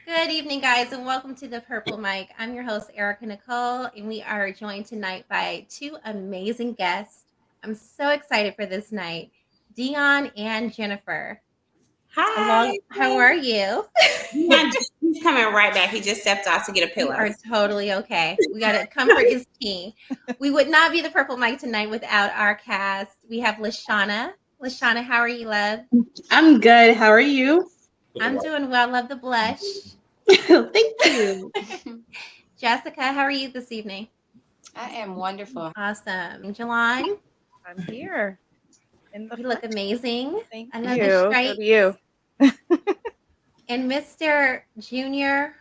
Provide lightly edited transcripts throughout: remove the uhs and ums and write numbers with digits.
Good evening, guys, and welcome to the Purple Mic. I'm your host, Erica Nichole, and we are joined tonight by two amazing guests. I'm so excited for this night, Deon and Jennifer. Hi. How are you? He's coming right back. He just stepped out to get a pillow. You are totally okay. We got it. Comfort is key. We would not be the Purple Mic tonight without our cast. We have LaShonna. LaShonna, how are you, love? I'm good. How are you? I'm doing well. Love the blush. Thank you. Jessica, how are you this evening? I am wonderful. Awesome. Jolon, I'm here. you look amazing. Thank I love you. the stripes. Love you. And Mr. Junior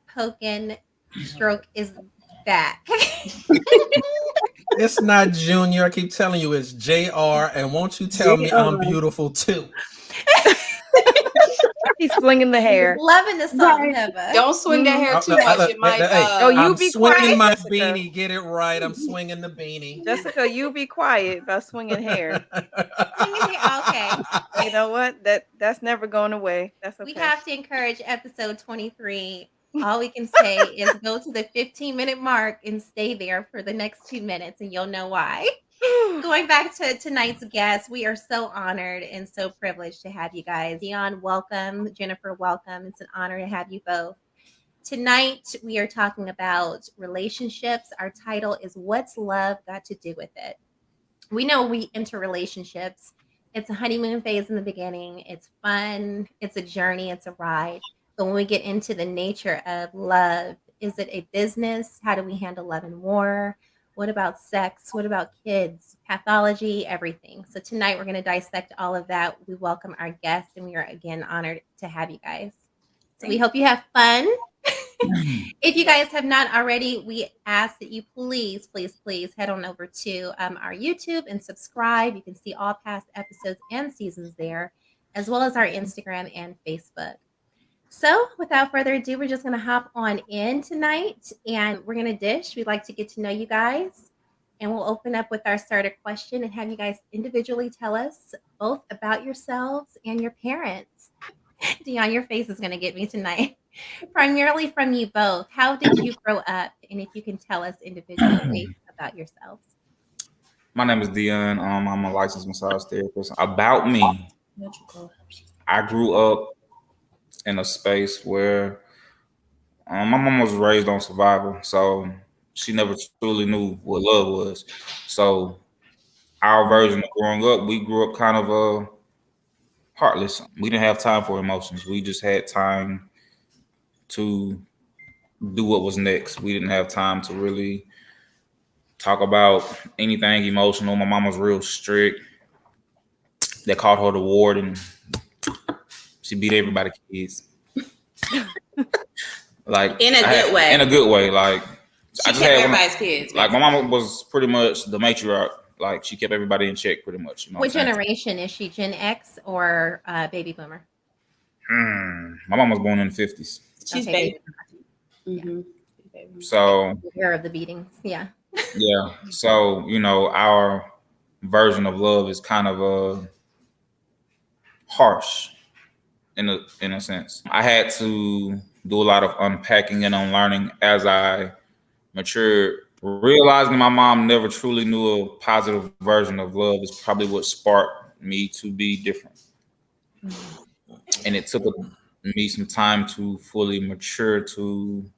Pokin Stroke is back. It's not Junior. I keep telling you it's JR. And won't you tell me I'm beautiful too? He's swinging the hair. Loving the salt and pepper. Don't swing that hair too much. It might. I'm be swinging quiet, my Jessica. beanie. Get it right. I'm swinging the beanie. Jessica, you be quiet about swinging hair. Okay. You know what? That's never going away. That's okay. We have to encourage episode 23. All we can say is go to the 15-minute mark and stay there for the next 2 minutes, and you'll know why. Going back to tonight's guest, we are so honored and so privileged to have you guys. Deon, welcome. Jennifer, welcome. It's an honor to have you both. Tonight, we are talking about relationships. Our title is What's Love Got to Do with It? We know we enter relationships. It's a honeymoon phase in the beginning. It's fun. It's a journey. It's a ride. But when we get into the nature of love, is it a business? How do we handle love in war? What about sex? What about kids? Pathology, everything. So tonight we're going to dissect all of that. We welcome our guests, and we are again honored to have you guys. So we hope you have fun. If you guys have not already, we ask that you please head on over to our YouTube and subscribe. You can see all past episodes and seasons there, as well as our Instagram and Facebook. So without further ado, we're just going to hop on in tonight, and we're going to dish. We'd like to get to know you guys, and we'll open up with our starter question and have you guys individually tell us both about yourselves and your parents. Deon, your face is going to get me tonight. Primarily from you both. How did you grow up? And if you can tell us individually about yourselves. My name is Deon. I'm a licensed massage therapist. About me, I grew up in a space where my mom was raised on survival, so she never truly knew what love was. So our version of growing up, we grew up kind of heartless. We didn't have time for emotions. We just had time to do what was next. We didn't have time to really talk about anything emotional. My mom was real strict. They called her the warden. She beat everybody's kids. Like In a good way. In a good way. Like she kept everybody's kids. Like my mama was pretty much the matriarch. Like she kept everybody in check pretty much. You know what generation is she? Gen X or baby boomer? My mom was born in the 50s. She's baby. Mm-hmm. Yeah. So aware of the beatings. Yeah. Yeah. So, you know, our version of love is kind of harsh in a sense. I had to do a lot of unpacking and unlearning as I matured. Realizing my mom never truly knew a positive version of love is probably what sparked me to be different. And it took me some time to fully mature, to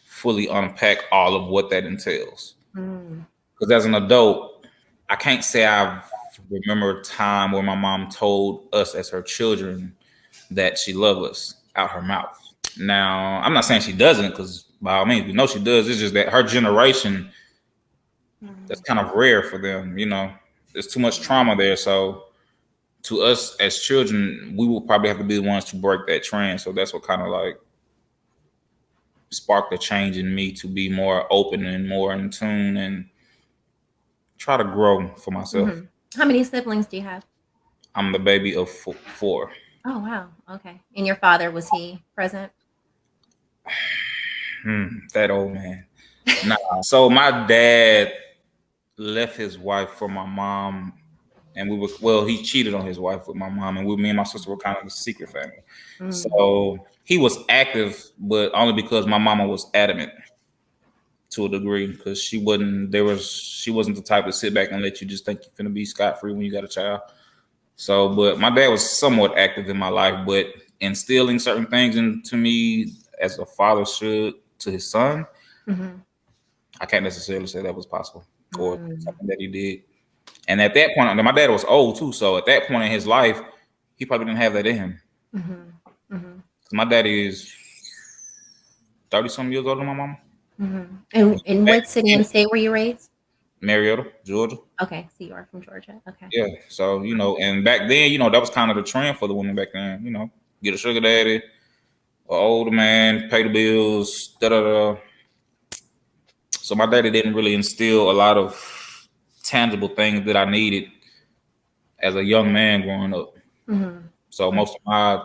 fully unpack all of what that entails. Because as an adult, I can't say I've remembered a time where my mom told us as her children that she loved us out her mouth. Now, I'm not saying she doesn't, because by all means, we know she does. It's just that her generation, that's kind of rare for them. You know, there's too much trauma there. So to us as children, we will probably have to be the ones to break that trend. So that's what kind of like sparked a change in me to be more open and more in tune and try to grow for myself. How many siblings do you have? I'm the baby of 4. Oh, wow. Okay. And your father, was he present? That old man. Nah. So my dad left his wife for my mom, and he cheated on his wife with my mom, and me and my sister were kind of a secret family. So he was active, but only because my mama was adamant to a degree, because she wasn't the type to sit back and let you just think you're finna be scot-free when you got a child. So, but my dad was somewhat active in my life, but instilling certain things into me as a father should to his son, I can't necessarily say that was possible or something that he did. And at that point, my dad was old too. So at that point in his life, he probably didn't have that in him. Cause my dad is 30-some years older than my mama. And in what city and state were you raised? Marietta, Georgia. Okay, so you are from Georgia. Okay. Yeah. So, and back then, that was kind of the trend for the women back then, get a sugar daddy, an older man, pay the bills, da-da-da. So my daddy didn't really instill a lot of tangible things that I needed as a young man growing up. So most of my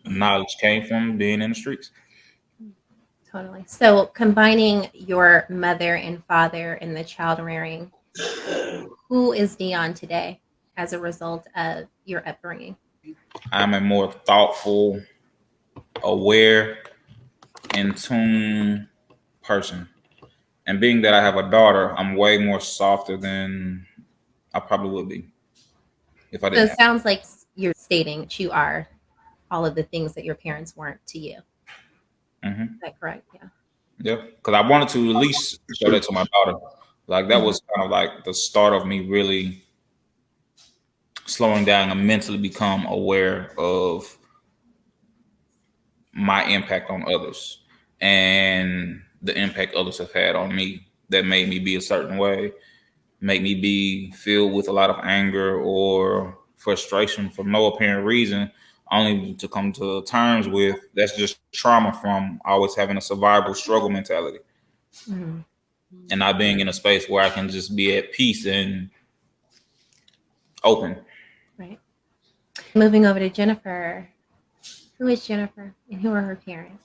knowledge came from being in the streets. Totally. So combining your mother and father in the child rearing, who is Deon today as a result of your upbringing? I'm a more thoughtful, aware, in tune person. And being that I have a daughter, I'm way more softer than I probably would be if I didn't. So it sounds like you're stating that you are all of the things that your parents weren't to you. Is that correct? Yeah. Yeah, because I wanted to at least show that to my daughter. Like that was kind of like the start of me really slowing down and mentally become aware of my impact on others and the impact others have had on me that made me be a certain way, make me be filled with a lot of anger or frustration for no apparent reason, only to come to terms with that's just trauma from always having a survival struggle mentality and not being in a space where I can just be at peace and open. Right. Moving over to Jennifer. Who is Jennifer and who are her parents?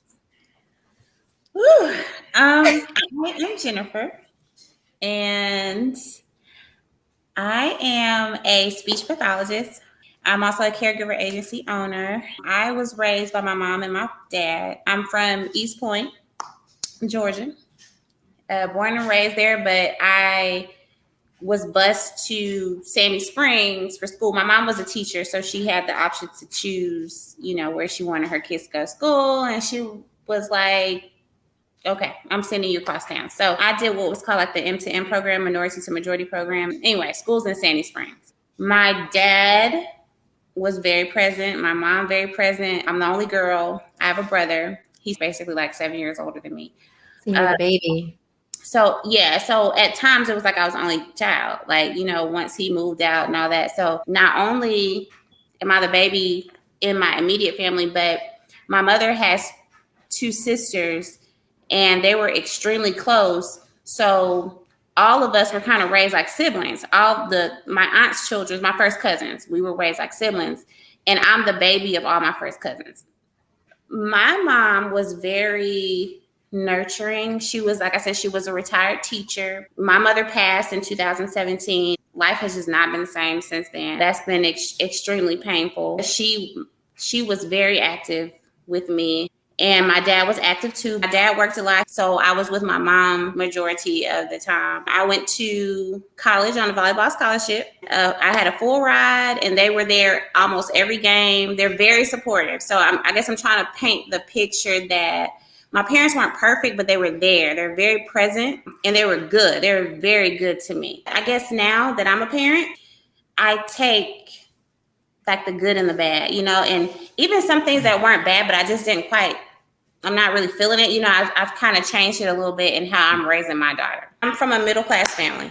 I am Jennifer, and I am a speech pathologist. I'm also a caregiver agency owner. I was raised by my mom and my dad. I'm from East Point, Georgia. Born and raised there, but I was bused to Sandy Springs for school. My mom was a teacher, so she had the option to choose, where she wanted her kids to go to school. And she was like, okay, I'm sending you across town. So I did what was called like the M2M program, minority to majority program. Anyway, schools in Sandy Springs. My dad was very present. My mom very present. I'm the only girl. I have a brother. He's basically like 7 years older than me. So you're the baby. So at times it was like I was the only child, once he moved out and all that. So not only am I the baby in my immediate family, but my mother has 2 sisters and they were extremely close. So all of us were kind of raised like siblings. My aunt's children, my first cousins, we were raised like siblings. And I'm the baby of all my first cousins. My mom was very nurturing. She was, like I said, she was a retired teacher. My mother passed in 2017. Life has just not been the same since then. That's been extremely painful. She was very active with me. And my dad was active too. My dad worked a lot, so I was with my mom majority of the time. I went to college on a volleyball scholarship. I had a full ride, and they were there almost every game. They're very supportive. So I guess I'm trying to paint the picture that my parents weren't perfect, but they were there. They're very present, and they were good. They were very good to me. I guess now that I'm a parent, I take like the good and the bad, and even some things that weren't bad, but I just I'm not really feeling it. I've kind of changed it a little bit in how I'm raising my daughter. I'm from a middle-class family.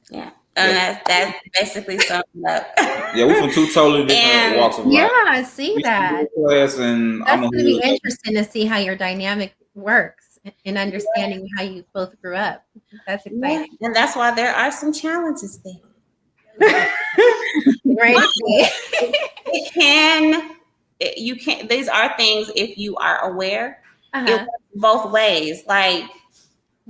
Yeah. And that's basically sums it up. Yeah, we're from 2 totally different walks of life. Yeah, I see that. That's going to be interesting to see how your dynamic works and understanding how you both grew up. That's exciting. Yeah, and that's why there are some challenges there. Right. You can these are things, if you are aware, it works both ways. Like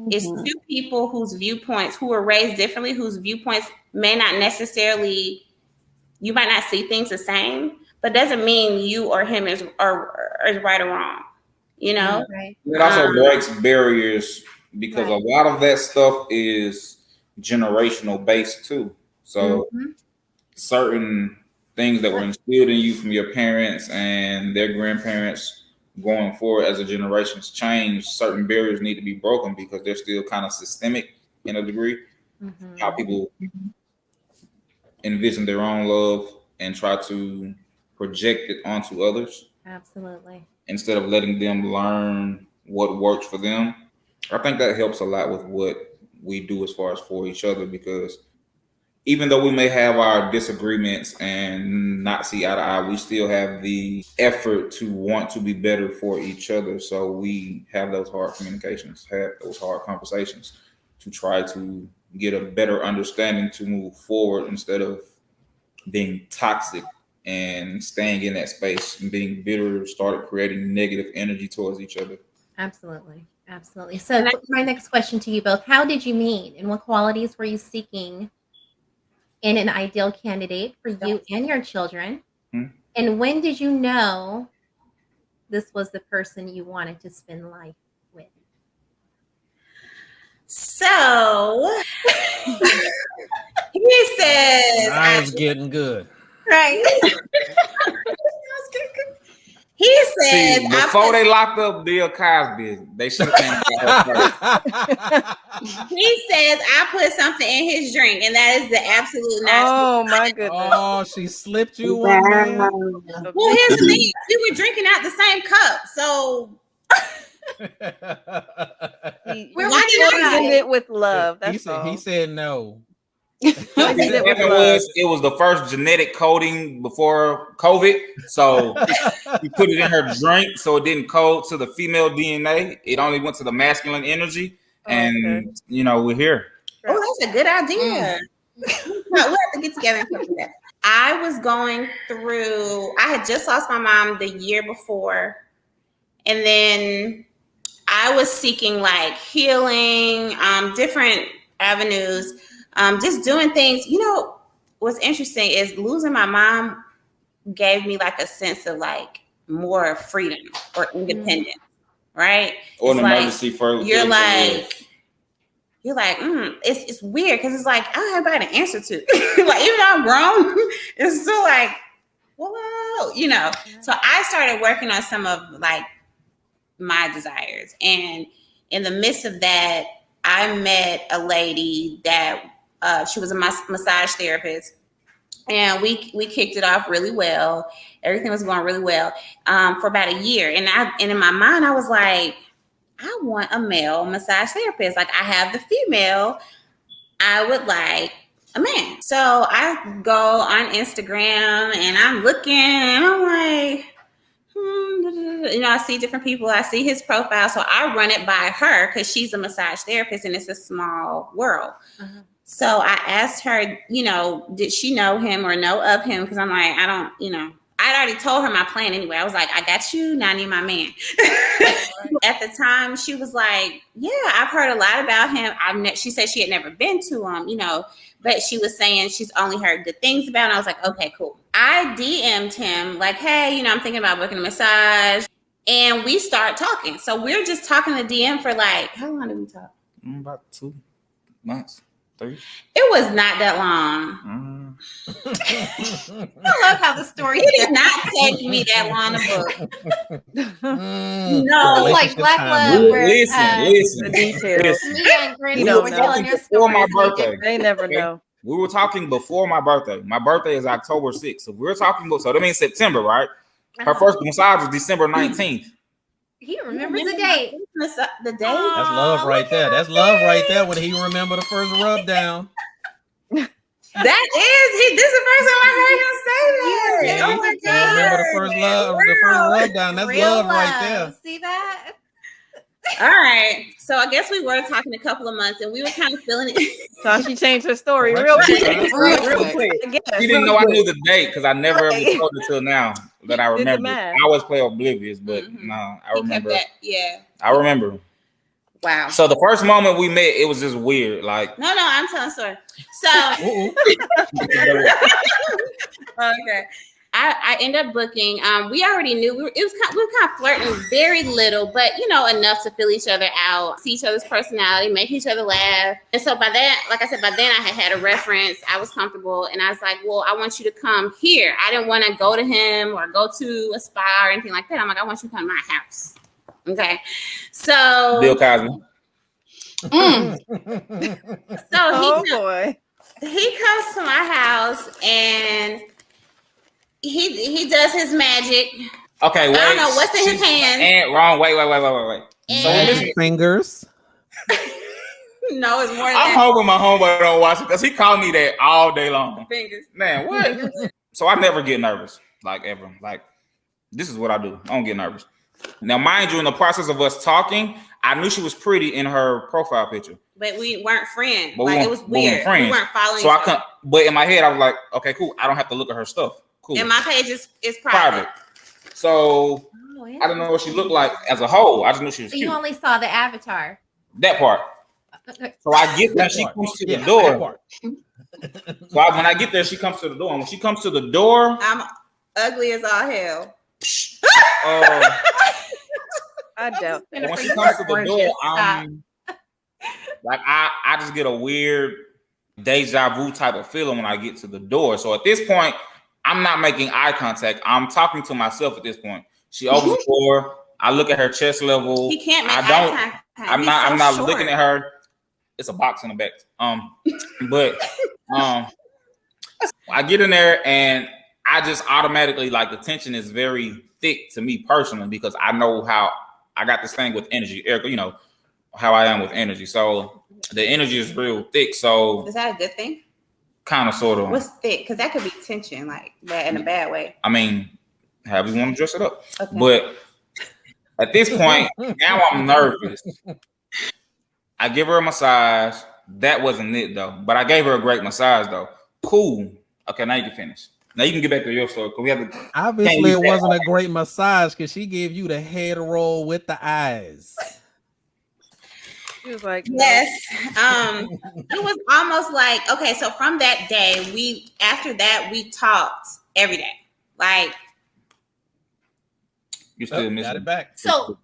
it's 2 people who are raised differently, whose viewpoints may not necessarily, you might not see things the same, but doesn't mean you or him is right or wrong. You know, Right. It also breaks barriers because Right. a lot of that stuff is generational based too. So certain things that were instilled in you from your parents and their grandparents going forward as the generations change, certain barriers need to be broken because they're still kind of systemic in a degree. How people envision their own love and try to project it onto others. Absolutely. Instead of letting them learn what works for them. I think that helps a lot with what we do as far as for each other, because even though we may have our disagreements and not see eye to eye, we still have the effort to want to be better for each other. So we have those hard communications, have those hard conversations to try to get a better understanding to move forward instead of being toxic and staying in that space and being bitter, started creating negative energy towards each other. Absolutely. Absolutely. So my next question to you both, how did you meet and what qualities were you seeking in an ideal candidate for you and your children? And when did you know this was the person you wanted to spend life with? So he says, I was getting good. Right. He says, see, before they locked up Bill Cosby, they should have came out first. He says, I put something in his drink, and that is the absolute not. Oh my goodness. Oh, she slipped you one, man. Well, here's the thing. We were drinking out the same cup, so We're poisoned it with love. That's all. He said no. It was the first genetic coding before COVID, so he put it in her drink so it didn't code to the female DNA. It only went to the masculine energy, and we're here. Oh, that's a good idea. We'll have to get together and talk about that. I was going through. I had just lost my mom the year before, and then I was seeking like healing, different avenues. Just doing things. What's interesting is losing my mom gave me like a sense of like more freedom or independence, right? Or it's an like, emergency for you're like, it's weird because it's like I don't have anybody to answer to. Like even though I'm grown, it's still like, whoa, So I started working on some of like my desires, and in the midst of that, I met a lady that. She was a massage therapist, and we kicked it off really well. Everything was going really well for about a year. And in my mind, I was like, I want a male massage therapist. Like I have the female, I would like a man. So I go on Instagram and I'm looking and I'm like, I see different people. I see his profile. So I run it by her because she's a massage therapist and it's a small world. So I asked her, did she know him or know of him? Because I'm like, I don't, I'd already told her my plan anyway. I was like, I got you, now I need my man. At the time, she was like, yeah, I've heard a lot about him. She said she had never been to him, but she was saying she's only heard good things about him. I was like, okay, cool. I DM'd him like, hey, I'm thinking about booking a massage. And we start talking. So we're just talking to DM for like, how long did we talk? About 2 months. 3. It was not that long. I love how the story did not take me that long to book. No, like Black Love. Listen. The details. Me and Granny were telling your before stories. my birthday. They never know. We were talking before my birthday. My birthday is October 6th. So we're talking about, so that means September, right? Her first massage was December 19th. He remembers the date. The date? That's love right there. That's love right there when he remember the first rub down. This is the first time I heard him say that. Yeah, Oh my God. Remember the first rub down. That's Real love right there. See that? All right. So I guess we were talking a couple of months and we were kind of feeling it. So she changed her story real quick. Real quick. She didn't know I knew the date because I never ever told it till now that I remember. I always play oblivious, but no, I remember. Yeah. I remember. Wow. So the first moment we met, it was just weird. Like No, I'm telling a story. So okay. I end up booking. We already knew we were kind of flirting very little, but enough to fill each other out, see each other's personality, make each other laugh. And so by that, like I said, by then I had a reference. I was comfortable, and I was like, well, I want you to come here. I didn't want to go to him or go to a spa or anything like that. I'm like, I want you to come to my house. Okay, so Bill Cosby. Boy. He comes to my house and he does his magic. Okay, wait. I don't know what's in his hand. And wrong. Wait. Magic fingers. No, it's more than I'm that. hoping my homeboy don't watch it because he called me that all day long. Fingers. Man, what? So I never get nervous, like ever. Like, this is what I do. I don't get nervous. Now, mind you, in the process of us talking, I knew she was pretty in her profile picture. But we weren't friends. But It was weird. We weren't following so each I other. couldn't. But in my head, I was like, okay, cool. I don't have to look at her stuff. Cool. And my page is private. So I don't know what she looked like as a whole. I just knew she was So cute. you only saw the avatar. That part. So I get there, she comes to the door. When I get there, she comes to the door. And when she comes to the door, I'm ugly as all hell. I doubt. when she comes to the door, I'm like, I just get a weird deja vu type of feeling when I get to the door. So at this point, I'm not making eye contact. I'm talking to myself at this point. She opens the door. I look at her chest level. He can't make eye contact. I'm not looking at her. It's a box in the back. But I get in there and I just automatically, like, the tension is very thick to me personally because I know how I got this thing with energy. Erica, you know how I am with energy. So the energy is real thick. So is that a good thing? Kind of, sort of. What's thick? Because that could be tension, like that in a bad way. I mean, however you want to dress it up. Okay. But at this point, now I'm nervous. I give her a massage. That wasn't it though. But I gave her a great massage though. Cool. Okay, now you can finish. Now you can get back to your story. We have to, obviously, it wasn't a great massage because she gave you the head roll with the eyes. She was like, yes. It was almost like, okay, so from that day, after that we talked every day. Like, you still got it back. So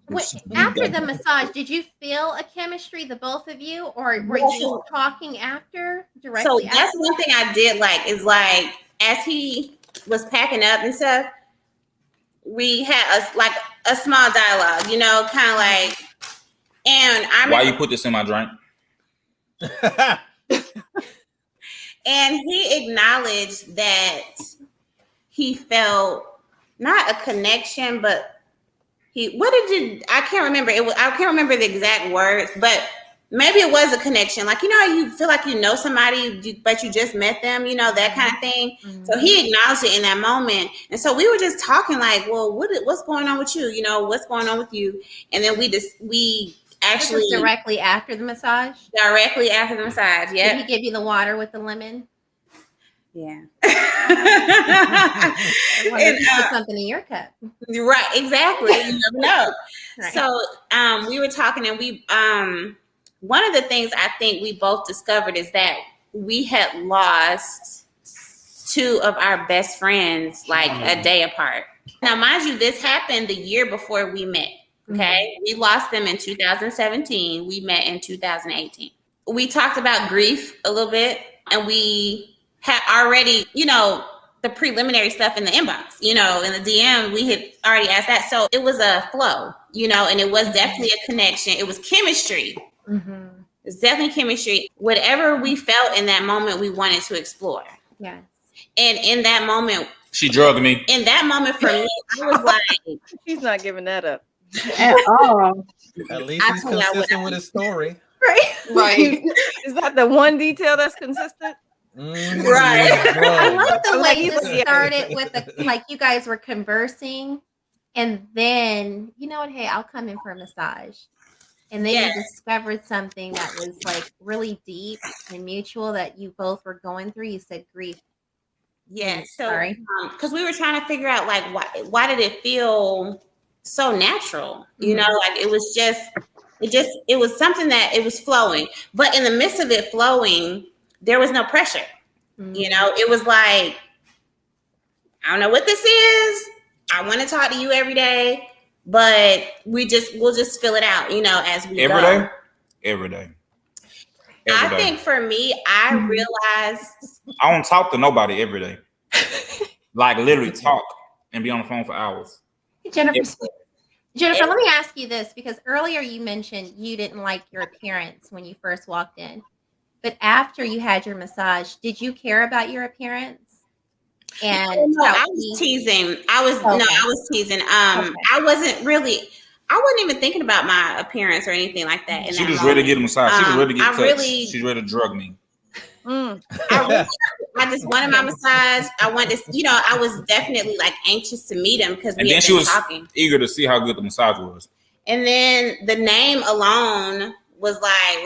after the massage, did you feel a chemistry, the both of you, or were you talking after directly? So that's one thing I did like is like as he was packing up and stuff, we had a small dialogue, kind of like. And why you put this in my drink? And he acknowledged that he felt not a connection, but I can't remember. I can't remember the exact words, but maybe it was a connection. Like, you feel like you know somebody, but you just met them, that kind of thing. Mm-hmm. So he acknowledged it in that moment. And so we were just talking like, well, what's going on with you? What's going on with you? And then we actually directly after the massage. Yeah. Did he give you the water with the lemon? Yeah. I wonder if you put something in your cup. Right, exactly. You never know. Right. So we were talking, and we one of the things I think we both discovered is that we had lost two of our best friends like a day apart. Now, mind you, this happened the year before we met. Okay, we lost them in 2017. We met in 2018. We talked about grief a little bit, and we had already, the preliminary stuff in the inbox, in the DM, we had already asked that. So it was a flow, and it was definitely a connection. It was chemistry. Mm-hmm. It's definitely chemistry. Whatever we felt in that moment, we wanted to explore. Yes. And in that moment, she drugged me. In that moment for me, I was like, she's not giving that up. At all. At least he's consistent with his story. Right. Is that the one detail that's consistent? Mm-hmm. Right. I love the way this started with like you guys were conversing, and then you know what? Hey, I'll come in for a massage, and then you discovered something that was like really deep and mutual that you both were going through. You said grief. Yeah. So because we were trying to figure out like why did it feel so natural? Like it was something that it was flowing, but in the midst of it flowing, there was no pressure. Mm-hmm. It was like I don't know what this is. I want to talk to you every day, but we'll just fill it out, as we go. Every day. I think for me, I realized I don't talk to nobody every day. Like literally talk and be on the phone for hours. Jennifer, let me ask you this, because earlier you mentioned you didn't like your appearance when you first walked in. But after you had your massage, did you care about your appearance? And no, I was teasing. I was teasing. I wasn't even thinking about my appearance or anything like that. She was ready to get a massage. She was ready to get touched. She's ready to drug me. I just wanted my massage. I wanted to, I was definitely like anxious to meet him because we had been talking. Eager to see how good the massage was. And then the name alone was like,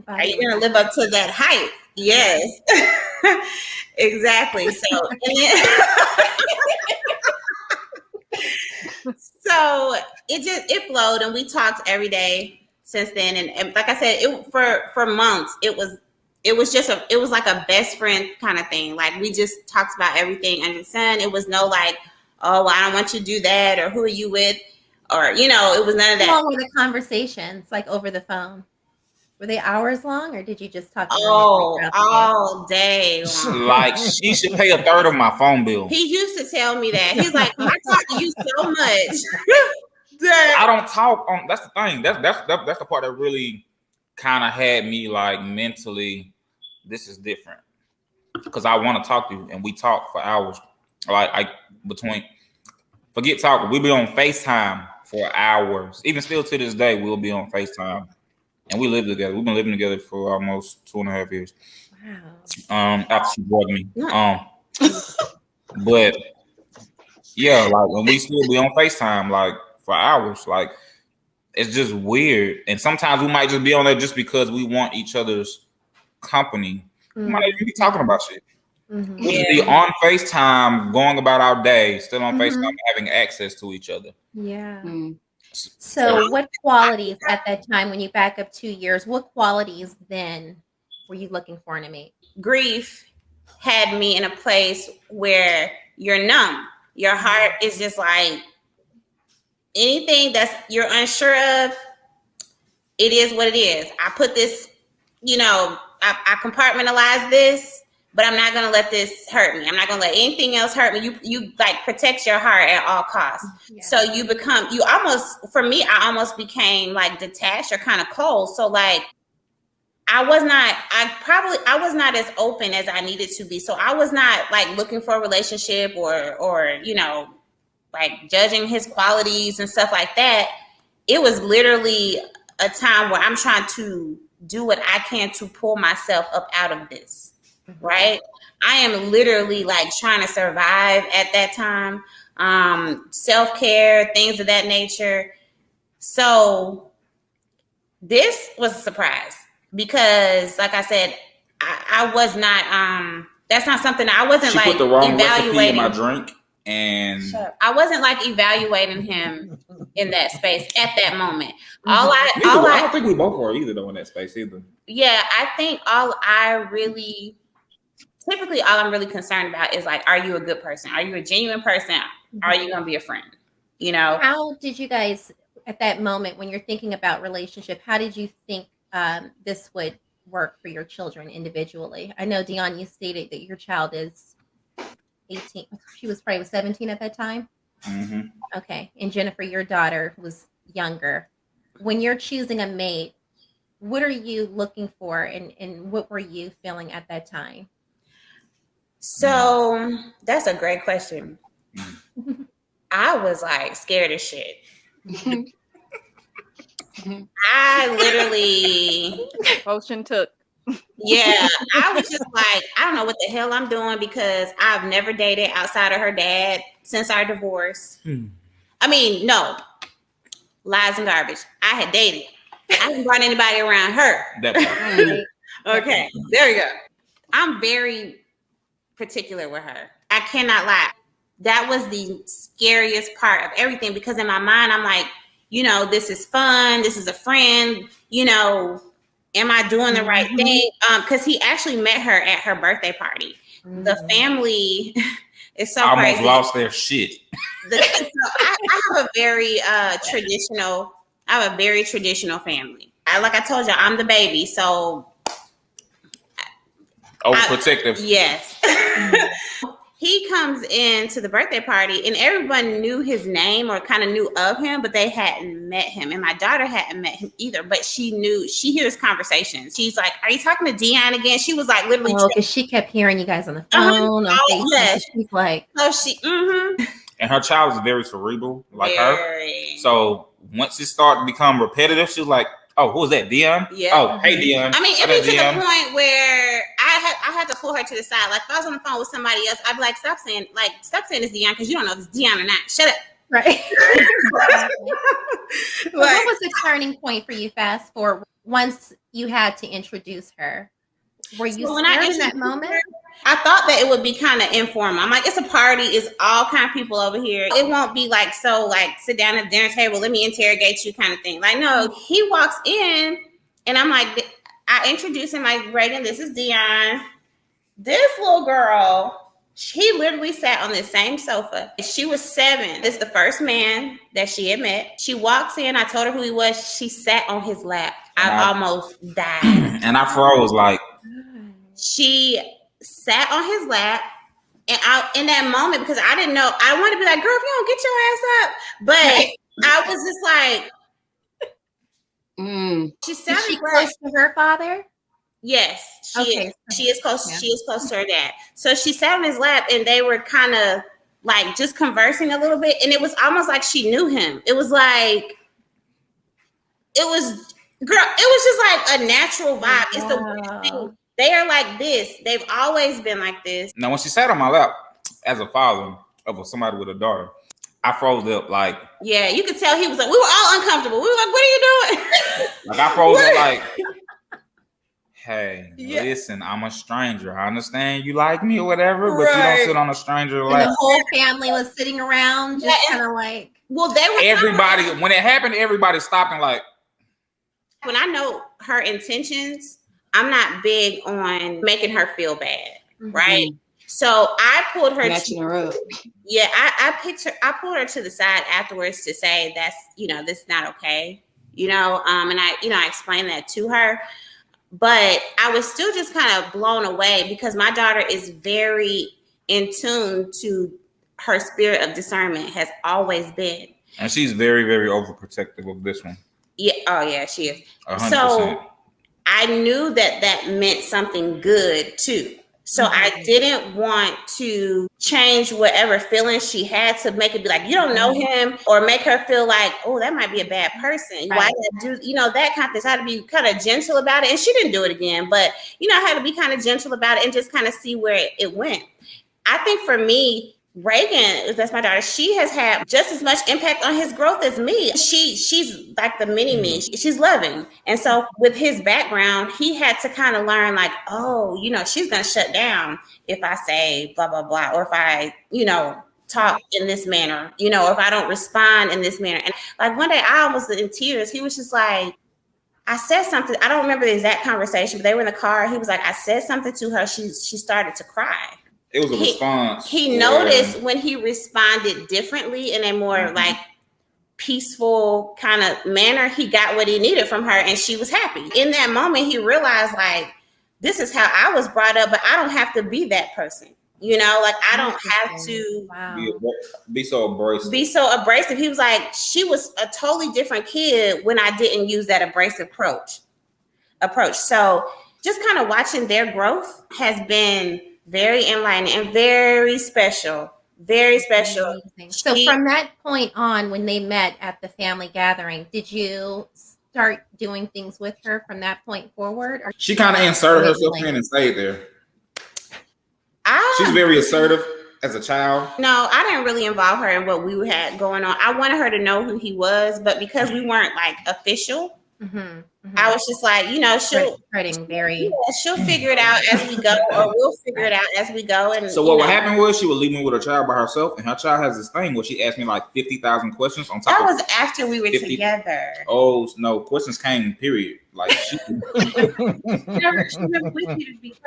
are you going to live up to that hype? Yes, exactly. So, so it flowed, and we talked every day since then. And like I said, for months, it was like a best friend kind of thing. Like we just talked about everything under the sun. It was no like, oh, well, I don't want you to do that, or who are you with, or it was none of that. How long were the conversations, like over the phone? Were they hours long, or did you just talk? All day long. Like she should pay a third of my phone bill. He used to tell me that. He's like, I talk to you so much. I don't talk on. That's the thing. That's the part that really kind of had me like mentally. This is different because I want to talk to you, and we talk for hours. Like forget talking. We'll be on FaceTime for hours. Even still to this day, we'll be on FaceTime. And we live together. We've been living together for almost 2.5 years. Wow. After she brought me. But yeah, like when we still be on FaceTime, like for hours, like it's just weird. And sometimes we might just be on there just because we want each other's company. We might even be talking about shit. Mm-hmm. We just be on FaceTime, going about our day, still on FaceTime, having access to each other. Yeah. Mm. So what qualities at that time, when you back up 2 years, what qualities then were you looking for in a mate? Grief had me in a place where you're numb. Your heart is just like anything that's you're unsure of, it is what it is. I put this, I compartmentalize this, but I'm not going to let this hurt me. I'm not going to let anything else hurt me. You like protect your heart at all costs. Yeah. So I almost became like detached or kind of cold. So like, I was not as open as I needed to be. So I was not like looking for a relationship or like judging his qualities and stuff like that. It was literally a time where I'm trying to do what I can to pull myself up out of this. Right. I am literally like trying to survive at that time. Self-care, things of that nature. So this was a surprise because like I said, I was not, that's not something I wasn't like put the wrong evaluating recipe in my drink. And I wasn't like evaluating him in that space at that moment. I don't think we both were either though in that space either. Yeah, I think typically all I'm really concerned about is like, are you a good person? Are you a genuine person? Are you going to be a friend? How did you guys at that moment when you're thinking about relationship, how did you think this would work for your children individually? I know, Deon, you stated that your child is 18. She was probably 17 at that time. Mm-hmm. Okay. And Jennifer, your daughter was younger. When you're choosing a mate, what are you looking for and what were you feeling at that time? So that's a great question. I was like scared as shit. I literally potion took. Yeah, I was just like, I don't know what the hell I'm doing because I've never dated outside of her dad since our divorce. I mean, no, lies and garbage. I had dated. I haven't brought anybody around her. Okay, there you go. I'm very particular with her. I cannot lie. That was the scariest part of everything because in my mind, I'm like, this is fun. This is a friend, am I doing the right thing? Because he actually met her at her birthday party. The family It's so almost crazy. lost their shit. I have a very traditional family. Like I told you, I'm the baby, so overprotective. Yes. He comes into the birthday party and everyone knew his name or kind of knew of him, but they hadn't met him. And my daughter hadn't met him either, but she hears conversations. She's like, "Are you talking to Deon again?" She was like literally. Oh, because she kept hearing you guys on the phone. On Facebook. Yes. She's like, And her child is very cerebral, like her. So once it started to become repetitive, she was like, "Oh, who's that, Deon? Yeah. Oh, hey, Deon." I mean, it be to the point where I had to pull her to the side. Like if I was on the phone with somebody else, I'd be like, stop saying it's Deon because you don't know if it's Deon or not. Shut up. right. What was the turning point for you? Fast forward, once you had to introduce her, were you scared in that moment? I thought that it would be kind of informal. I'm like, it's a party. It's all kind of people over here. It won't be like, so like sit down at the dinner table. Let me interrogate you kind of thing. Like, no, he walks in and I'm like, I introduce him like, Reagan, this is Deon. This little girl, she literally sat on the same sofa. She was 7. This is the first man that she had met. She walks in. I told her who he was. She sat on his lap. I almost died. And I froze like. She sat on his lap, and in that moment, because I didn't know, I wanted to be like, girl, if you don't get your ass up, but I was just like, she sounded Is she close to her father? Yes, she is. She is close. Yeah. She is close to her dad. So she sat on his lap, and they were kind of like just conversing a little bit, and it was almost like she knew him. It was like, it was just like a natural vibe. It's the weird thing. They are like this. They've always been like this. Now, when she sat on my lap, as a father of somebody with a daughter, I froze up like. Yeah, you could tell he was like, we were all uncomfortable. We were like, what are you doing? Like I froze up like, hey, listen, I'm a stranger. I understand you like me or whatever, but you don't sit on a stranger lap. The whole family was sitting around, just kind of like. Well, they were. Everybody, when it happened, everybody stopped and like. When I know her intentions, I'm not big on making her feel bad, right? So I pulled her. Matching her up. Yeah, I picked her. I pulled her to the side afterwards to say that's this is not okay, and I explained that to her. But I was still just kind of blown away because my daughter is very in tune to her spirit of discernment, has always been. And she's very, very overprotective of this one. Yeah. Oh, yeah, she is. 100%. So I knew that meant something good too. So I didn't want to change whatever feelings she had to make it be like, you don't know him, or make her feel like, oh, that might be a bad person. Why did do, that kind of thing. So I had to be kind of gentle about it. And she didn't do it again, but, I had to be kind of gentle about it and just kind of see where it went. I think for me, Reagan, that's my daughter, she has had just as much impact on his growth as me. She's like the mini me. She's loving. And so with his background, he had to kind of learn like, oh, she's going to shut down if I say blah, blah, blah. Or if I, talk in this manner, or if I don't respond in this manner. And like one day I almost was in tears. He was just like, I said something. I don't remember the exact conversation, but they were in the car. He was like, I said something to her. She started to cry. It was a response. He noticed when he responded differently in a more like peaceful kind of manner, he got what he needed from her and she was happy. In that moment, he realized like, this is how I was brought up, but I don't have to be that person. Like I don't have to be so abrasive. He was like, she was a totally different kid when I didn't use that abrasive approach. So just kind of watching their growth has been very enlightening and very special. Very special. So from that point on, when they met at the family gathering, did you start doing things with her from that point forward? Or she kind of inserted herself in and stayed there. She's very assertive as a child. No, I didn't really involve her in what we had going on. I wanted her to know who he was, but because we weren't like official, I was just like, she'll figure it out as we go, or we'll figure it out as we go. And so what would happen was she would leave me with her child by herself, and her child has this thing where she asked me like 50,000 questions on top. That was after we were together. Oh no, questions came. Period. Like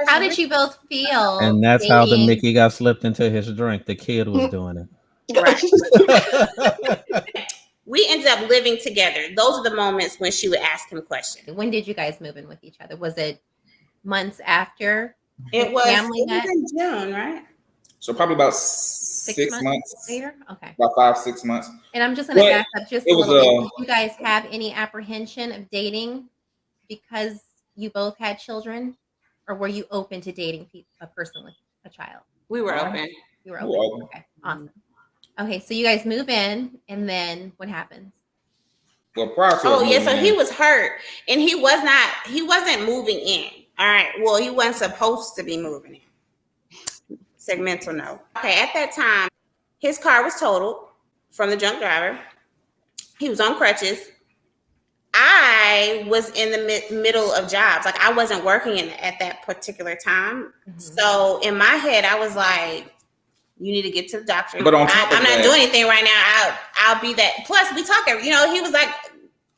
how did you both feel? And that's how the Mickey got slipped into his drink. The kid was doing it. Right. We ended up living together. Those are the moments when she would ask him questions. When did you guys move in with each other? Was it months after? It was in June, right? So probably about 6 months later. Okay. About 5-6 months. And I'm just going to back up just a little bit. Did you guys have any apprehension of dating because you both had children, or were you open to dating a person with a child? We were open. You were open. Okay. Awesome. Okay, so you guys move in, and then what happens? Well, prior to so he was hurt, and he wasn't moving in. All right. Well, he wasn't supposed to be moving in. Segmental note. Okay, at that time, his car was totaled from the drunk driver. He was on crutches. I was in the middle of jobs. Like, I wasn't working at that particular time. So in my head, I was like, you need to get to the doctor. But on top I'm not doing anything right now. I'll be that. Plus, we talk every. He was like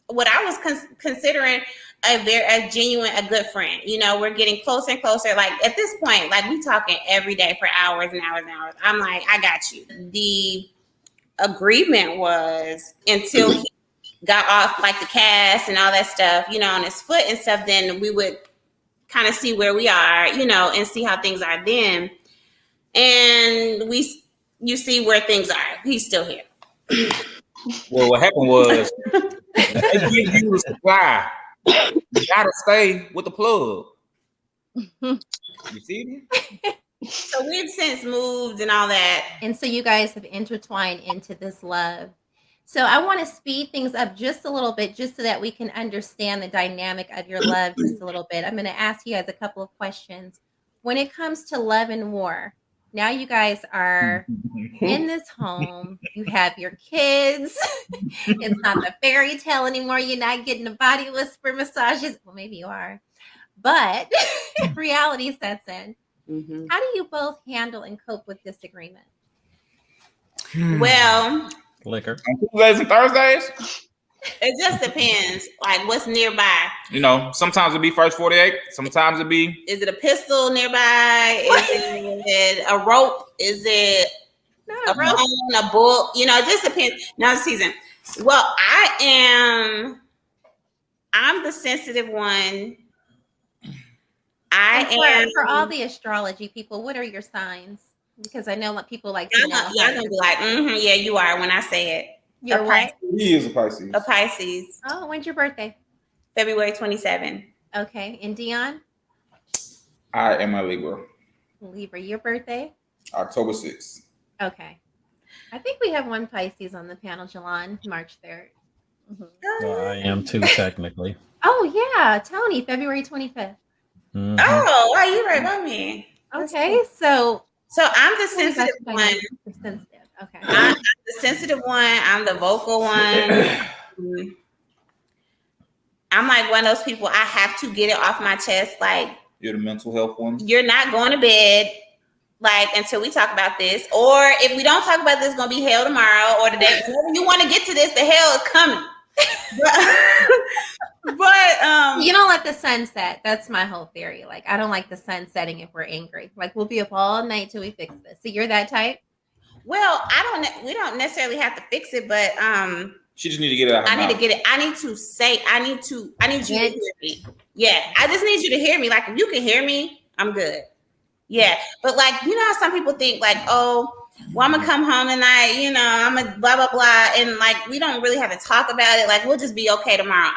what I was considering a genuine, a good friend. We're getting closer and closer. Like at this point, like we talking every day for hours and hours and hours. I'm like, I got you. The agreement was until he got off like the cast and all that stuff, on his foot and stuff. Then we would kind of see where we are, and see how things are then. And you see where things are. He's still here. Well, what happened was they give you the supply. You gotta stay with the plug. You see me? So we've since moved and all that. And so you guys have intertwined into this love. So I want to speed things up just a little bit, just so that we can understand the dynamic of your love just a little bit. I'm going to ask you guys a couple of questions. When it comes to love and war, now you guys are in this home. You have your kids. It's not the fairy tale anymore. You're not getting the body whisper massages. Well, maybe you are. But reality sets in. How do you both handle and cope with disagreement? Well, liquor. On Tuesdays and Thursdays? It just depends, like what's nearby. Sometimes it'd be first 48. Sometimes it'd be. Is it a pistol nearby? Is it a rope? Is it a phone, a book? It just depends. Now the season. Well, I'm the sensitive one. For all the astrology people, what are your signs? Because I know what people like to know. Y'all gonna be like, yeah, you are when I say it. You're right. He is a Pisces. A Pisces. Oh, when's your birthday? February 27. Okay. And Deon? I am a Libra. Libra. Your birthday? October 6th. Okay. I think we have one Pisces on the panel, Jolon, March 3rd. Well, I am too, technically. Oh, yeah. Tony, February 25th. Oh, wow, you're right about me. Okay. So I'm the sensitive one. You're sensitive. Okay. I'm the sensitive one. I'm the vocal one. I'm like one of those people, I have to get it off my chest. Like, you're the mental health one. You're not going to bed, like, until we talk about this. Or if we don't talk about this, it's going to be hell tomorrow. Or the day you want to get to this, the hell is coming. But you don't let the sun set. That's my whole theory. Like, I don't like the sun setting if we're angry. Like, we'll be up all night till we fix this. So you're that type? Well, we don't necessarily have to fix it, but she just need to get it out. I need to get it. I need you to hear me. Yeah, I just need you to hear me. Like, if you can hear me, I'm good. Yeah, but like, how some people think like, oh, well, I'm gonna come home tonight, I'm gonna blah blah blah, and like, we don't really have to talk about it. Like, we'll just be okay tomorrow.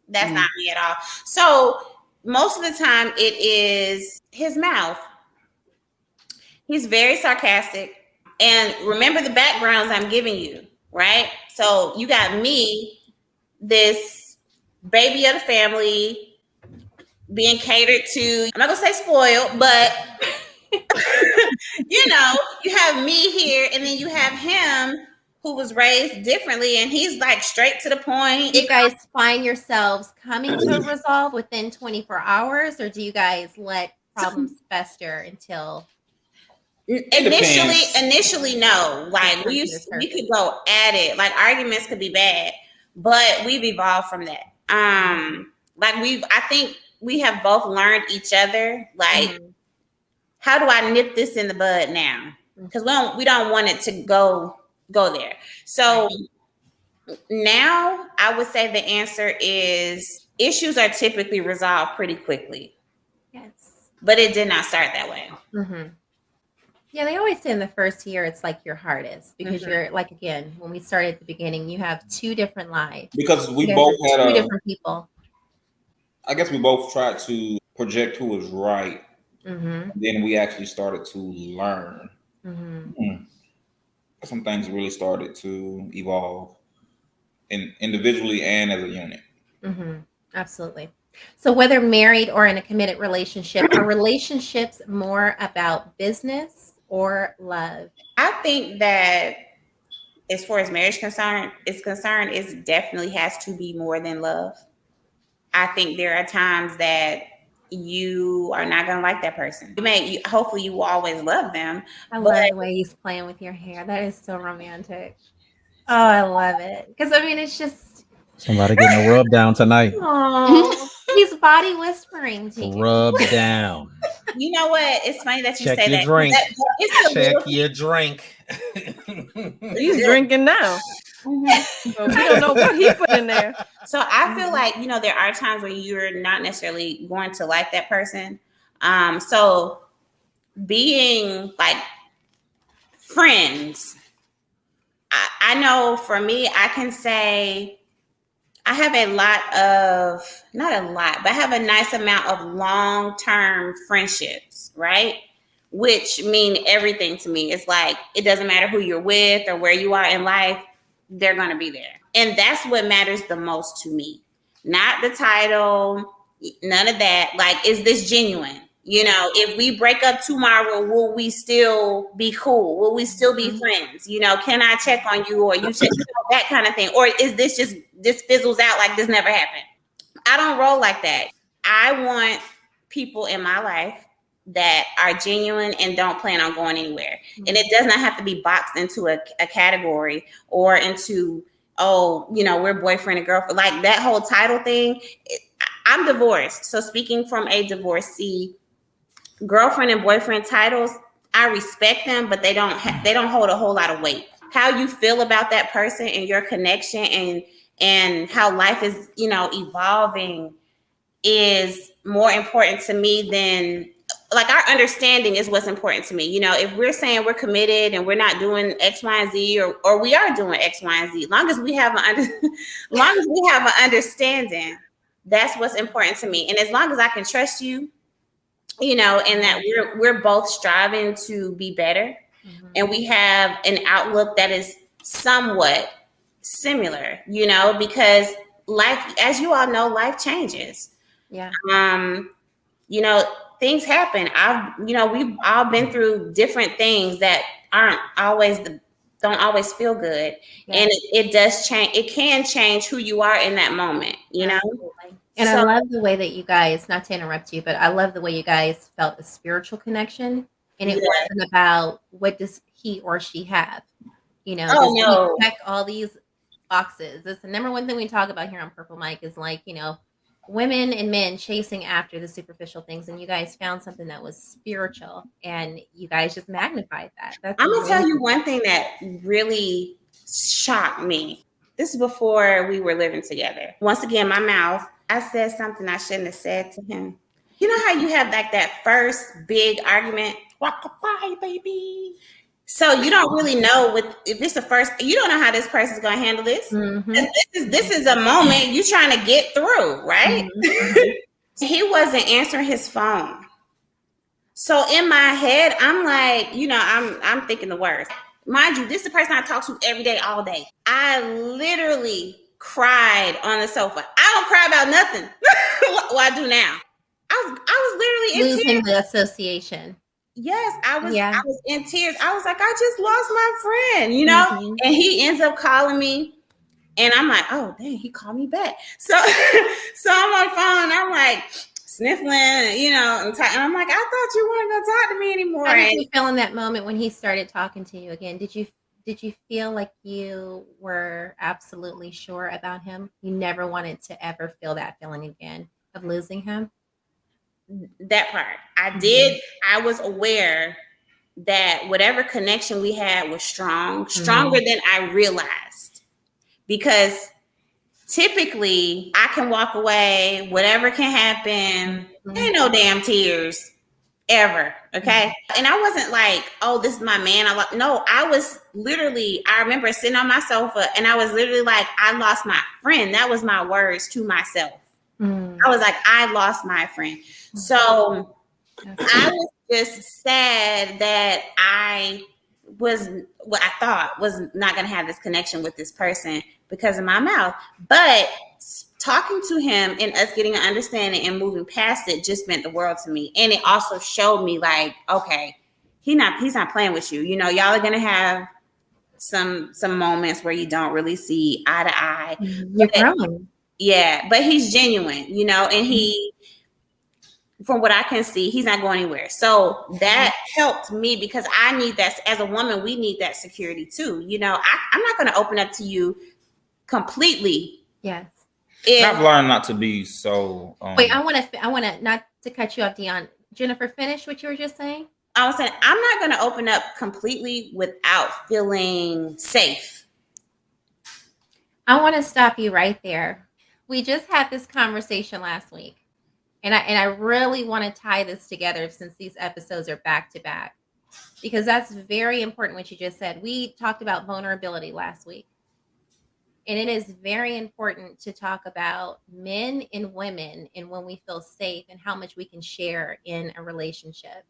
That's not me at all. So most of the time, it is his mouth. He's very sarcastic, and remember the backgrounds I'm giving you, right? So you got me, this baby of the family, being catered to. I'm not gonna say spoiled, but you have me here, and then you have him who was raised differently, and he's like straight to the point. Do you guys find yourselves coming to a resolve within 24 hours, or do you guys let problems fester until? Initially, no. Like we could go at it. Like arguments could be bad, but we've evolved from that. I think we have both learned each other. Like, how do I nip this in the bud now? Because we don't want it to go there. So now I would say the answer is issues are typically resolved pretty quickly. Yes. But it did not start that way. Yeah, they always say in the first year it's like your hardest because you're like, again, when we started at the beginning, you have two different lives. Because we both had two different people. I guess we both tried to project who was right. Then we actually started to learn. Some things really started to evolve individually and as a unit. Absolutely. So whether married or in a committed relationship, are relationships more about business or love? I think that as far as marriage is concerned, it definitely has to be more than love. I think there are times that you are not going to like that person. Hopefully you will always love them. I love the way he's playing with your hair. That is so romantic. Oh, I love it. Because, I mean, it's just... Somebody getting a rub down tonight. Oh, he's body whispering to you. Rub down. You know what? It's funny that you Check say your that. Drink. Check your drink. He's drinking now. So we don't know what he put in there. So I feel like, there are times where you're not necessarily going to like that person. So being like friends, I know for me, I can say I have I have a nice amount of long-term friendships, right? Which mean everything to me. It's like, it doesn't matter who you're with or where you are in life, they're going to be there. And that's what matters the most to me. Not the title, none of that. Like, is this genuine? If we break up tomorrow, will we still be cool? Will we still be friends? Can I check on you or you check, that kind of thing? Or is this fizzles out like this never happened? I don't roll like that. I want people in my life that are genuine and don't plan on going anywhere. And it does not have to be boxed into a category or into, we're boyfriend and girlfriend. Like that whole title thing. I'm divorced. So speaking from a divorcee, girlfriend and boyfriend titles, I respect them, but they don't hold a whole lot of weight. How you feel about that person and your connection and how life is, evolving is more important to me than, like, our understanding is what's important to me. If we're saying we're committed and we're not doing X, Y, and Z, or we are doing X, Y, and Z, long as we have an understanding, that's what's important to me. And as long as I can trust you, and that we're both striving to be better, and we have an outlook that is somewhat similar, because life, as you all know, life changes. Yeah. Things happen. We've all been through different things that don't always feel good. Yeah. And it does change. It can change who you are in that moment, Absolutely. And I love the way that you guys, not to interrupt you, but I love the way you guys felt a spiritual connection. And it wasn't about what does he or she have. Does he check all these boxes? That's the number one thing we talk about here on Purple Mic is like, women and men chasing after the superficial things. And you guys found something that was spiritual and you guys just magnified that. I'm going to tell you one thing that really shocked me. This is before we were living together. Once again, my mouth, I said something I shouldn't have said to him. You know how you have like that first big argument? Bye, baby. So you don't really know if it's the first, you don't know how this person's going to handle this. This is a moment you're trying to get through, right? He wasn't answering his phone. So in my head, I'm like, I'm thinking the worst. Mind you, this is the person I talk to every day, all day. I literally cried on the sofa. I don't cry about nothing. Well, I do now. I was literally losing the association. Yes, I Yeah. was in tears. I was like, I just lost my friend, you know? Mhm. And he ends up calling me. And I'm like, oh, dang, he called me back. So I'm on the phone. I'm like sniffling, you know, and I'm like, I thought you weren't going to talk to me anymore. How did you feel in that moment when he started talking to you again? Did you feel like you were absolutely sure about him? You never wanted to ever feel that feeling again of losing him? That part. I did. I was aware that whatever connection we had was stronger than I realized. Because typically I can walk away, whatever can happen. Ain't no damn tears ever. Okay. And I wasn't like, oh, this is my man. No, I was literally, I remember sitting on my sofa and I was literally like, I lost my friend. That was my words to myself. I was like, I lost my friend. So I was just sad that I was what I thought was not going to have this connection with this person because of my mouth. But talking to him and us getting an understanding and moving past it just meant the world to me. And it also showed me like, okay, he's not playing with you. You know, y'all are going to have some moments where you don't really see eye to eye. You're growing. Yeah, but he's genuine, you know, and he, from what I can see, he's not going anywhere. So that helped me because I need that as a woman. We need that security too. You know, I'm not going to open up to you completely. Yes. I've learned not to be so. Wait, I want to not to cut you off, Deon. Jennifer, finish what you were just saying. I was saying I'm not going to open up completely without feeling safe. I want to stop you right there. We just had this conversation last week. And I really want to tie this together since these episodes are back to back, because that's very important what you just said. We talked about vulnerability last week. And it is very important to talk about men and women and when we feel safe and how much we can share in a relationship.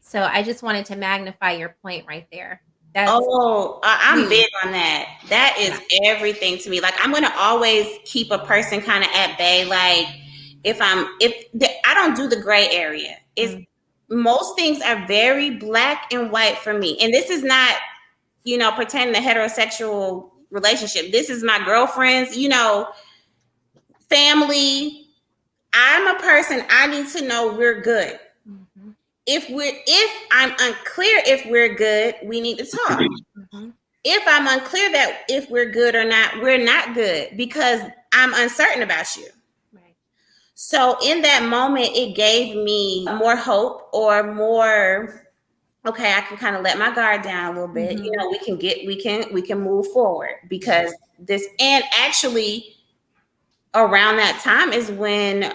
So I just wanted to magnify your point right there. I'm big on that. That is everything to me. Like, I'm going to always keep a person kind of at bay. Like, I don't do the gray area. Most things are very black and white for me. And this is not, you know, pretending a heterosexual relationship. This is my girlfriends, you know, family. I'm a person, I need to know we're good. If I'm unclear if we're good, we need to talk. If I'm unclear that if we're good or not, we're not good because I'm uncertain about you. Right. So in that moment, it gave me more hope or more, okay, I can kind of let my guard down a little bit. You know, we can move forward because and actually around that time is when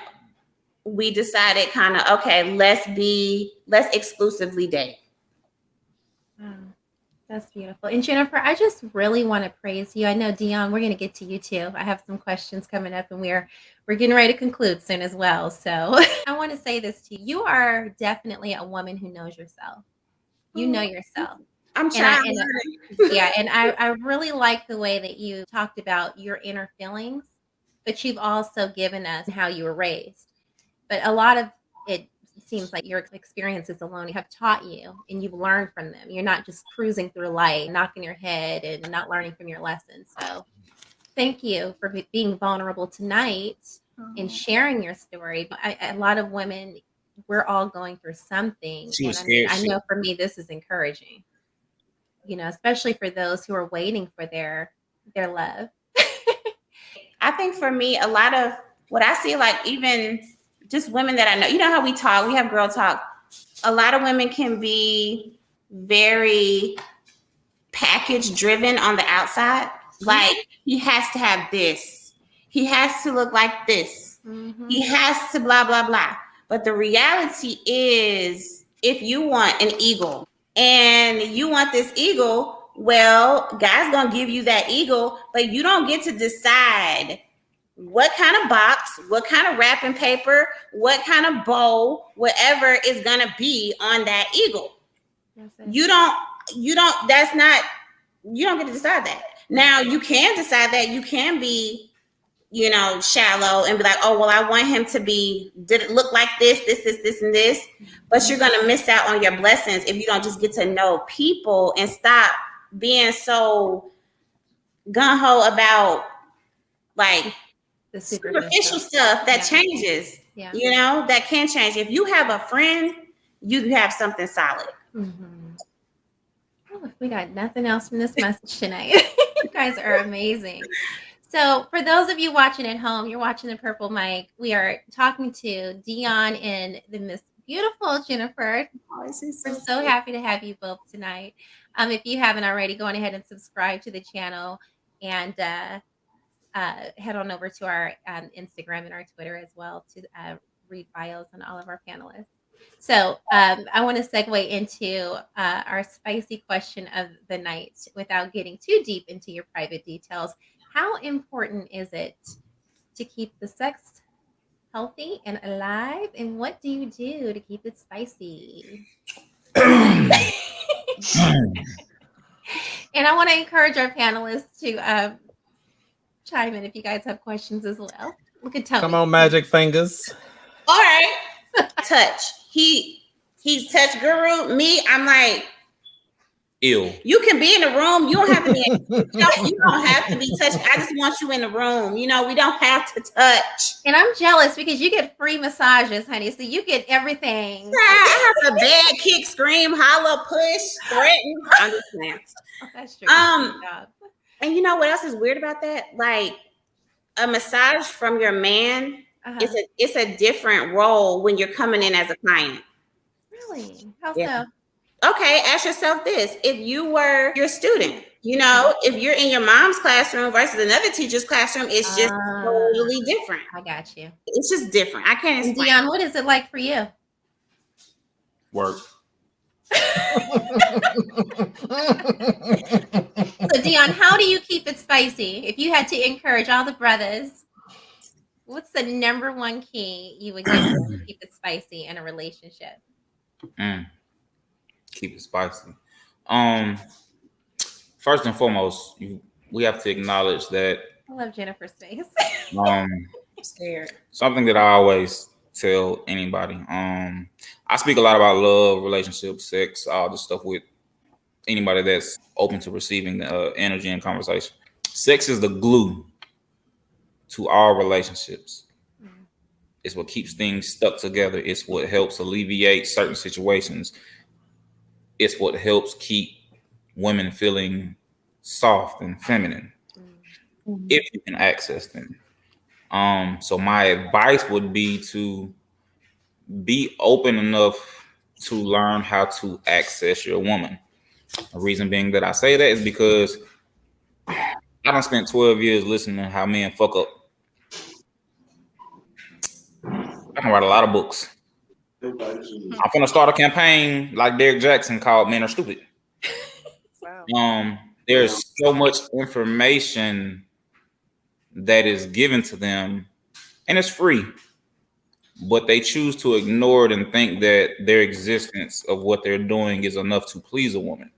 we decided kind of, okay, let's exclusively date. Wow, that's beautiful. And Jennifer, I just really want to praise you. I know, Deon, we're going to get to you too. I have some questions coming up and we're getting ready to conclude soon as well. So I want to say this to you. You are definitely a woman who knows yourself. You know yourself. I'm trying. And I really like the way that you talked about your inner feelings, but you've also given us how you were raised. But a lot of it seems like your experiences alone have taught you and you've learned from them. You're not just cruising through life, knocking your head and not learning from your lessons. So thank you for being vulnerable tonight and sharing your story. A lot of women, we're all going through something. And I know for me, this is encouraging, you know, especially for those who are waiting for their love. I think for me, a lot of what I see, like even just women that I know, you know how we talk, we have girl talk. A lot of women can be very package driven on the outside. Like, he has to have this. He has to look like this. He has to blah, blah, blah. But the reality is, if you want an eagle and you want this eagle, well, God's going to give you that eagle, but you don't get to decide what kind of box, what kind of wrapping paper, what kind of bow, whatever is going to be on that eagle. You don't get to decide that. Now, you can decide that. You can be shallow and be like, oh, well, I want him to be, did it look like this, and this? But you're going to miss out on your blessings if you don't just get to know people and stop being so gung-ho about like The superficial stuff that changes, Yeah. That can change. If you have a friend, you have something solid. Mm-hmm. Oh, we got nothing else from this message tonight. You guys are amazing. So for those of you watching at home, you're watching the Purple Mic. We are talking to Deon and the Miss Beautiful Jennifer. We're so happy to have you both tonight. If you haven't already, go on ahead and subscribe to the channel and head on over to our Instagram and our Twitter as well to read bios on all of our panelists. So I want to segue into our spicy question of the night without getting too deep into your private details. How important is it to keep the sex healthy and alive? And what do you do to keep it spicy? And I want to encourage our panelists to chime in if you guys have questions as well. Look at Tony. Come on, magic fingers. All right. Touch. He's touch guru. Me, I'm like, ew. You can be in the room. You don't have to be. You don't have to be touched. I just want you in the room. We don't have to touch. And I'm jealous because you get free massages, honey. So you get everything. I have a bad kick, scream, holler, push, threaten. Understand? Oh, that's true. And you know what else is weird about that? Like a massage from your man. It's a different role when you're coming in as a client. Really? How so? Okay, ask yourself this. If you were your student, if you're in your mom's classroom versus another teacher's classroom, it's just totally different. I got you. It's just different. I can't explain. Deon, what is it like for you? Work. So Deon, how do you keep it spicy? If you had to encourage all the brothers, what's the number one key you would give to keep it spicy in a relationship? Keep it spicy. First and foremost, we have to acknowledge that. I love Jennifer's face. I'm scared. Something that I always tell anybody. I speak a lot about love, relationships, sex, all this stuff with anybody that's open to receiving energy and conversation. Sex is the glue to all relationships. It's what keeps things stuck together. It's what helps alleviate certain situations. It's what helps keep women feeling soft and feminine if you can access them. So my advice would be to be open enough to learn how to access your woman. The reason being that I say that is because I done spent 12 years listening to how men fuck up. I can write a lot of books. I'm gonna start a campaign like Derek Jackson called Men Are Stupid. Wow. There's so much information that is given to them and it's free, but they choose to ignore it and think that their existence of what they're doing is enough to please a woman.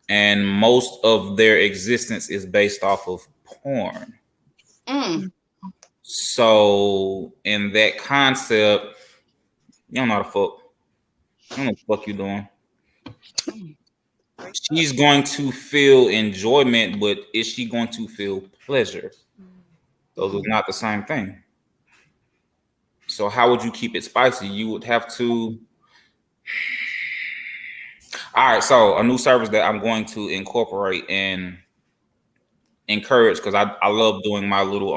And most of their existence is based off of porn. So in that concept, you don't know how to fuck. I don't know what the fuck you doing. She's going to feel enjoyment, but is she going to feel pleasure? Those are not the same thing. So how would you keep it spicy? You would have to. All right, so a new service that I'm going to incorporate and encourage, because I love doing my little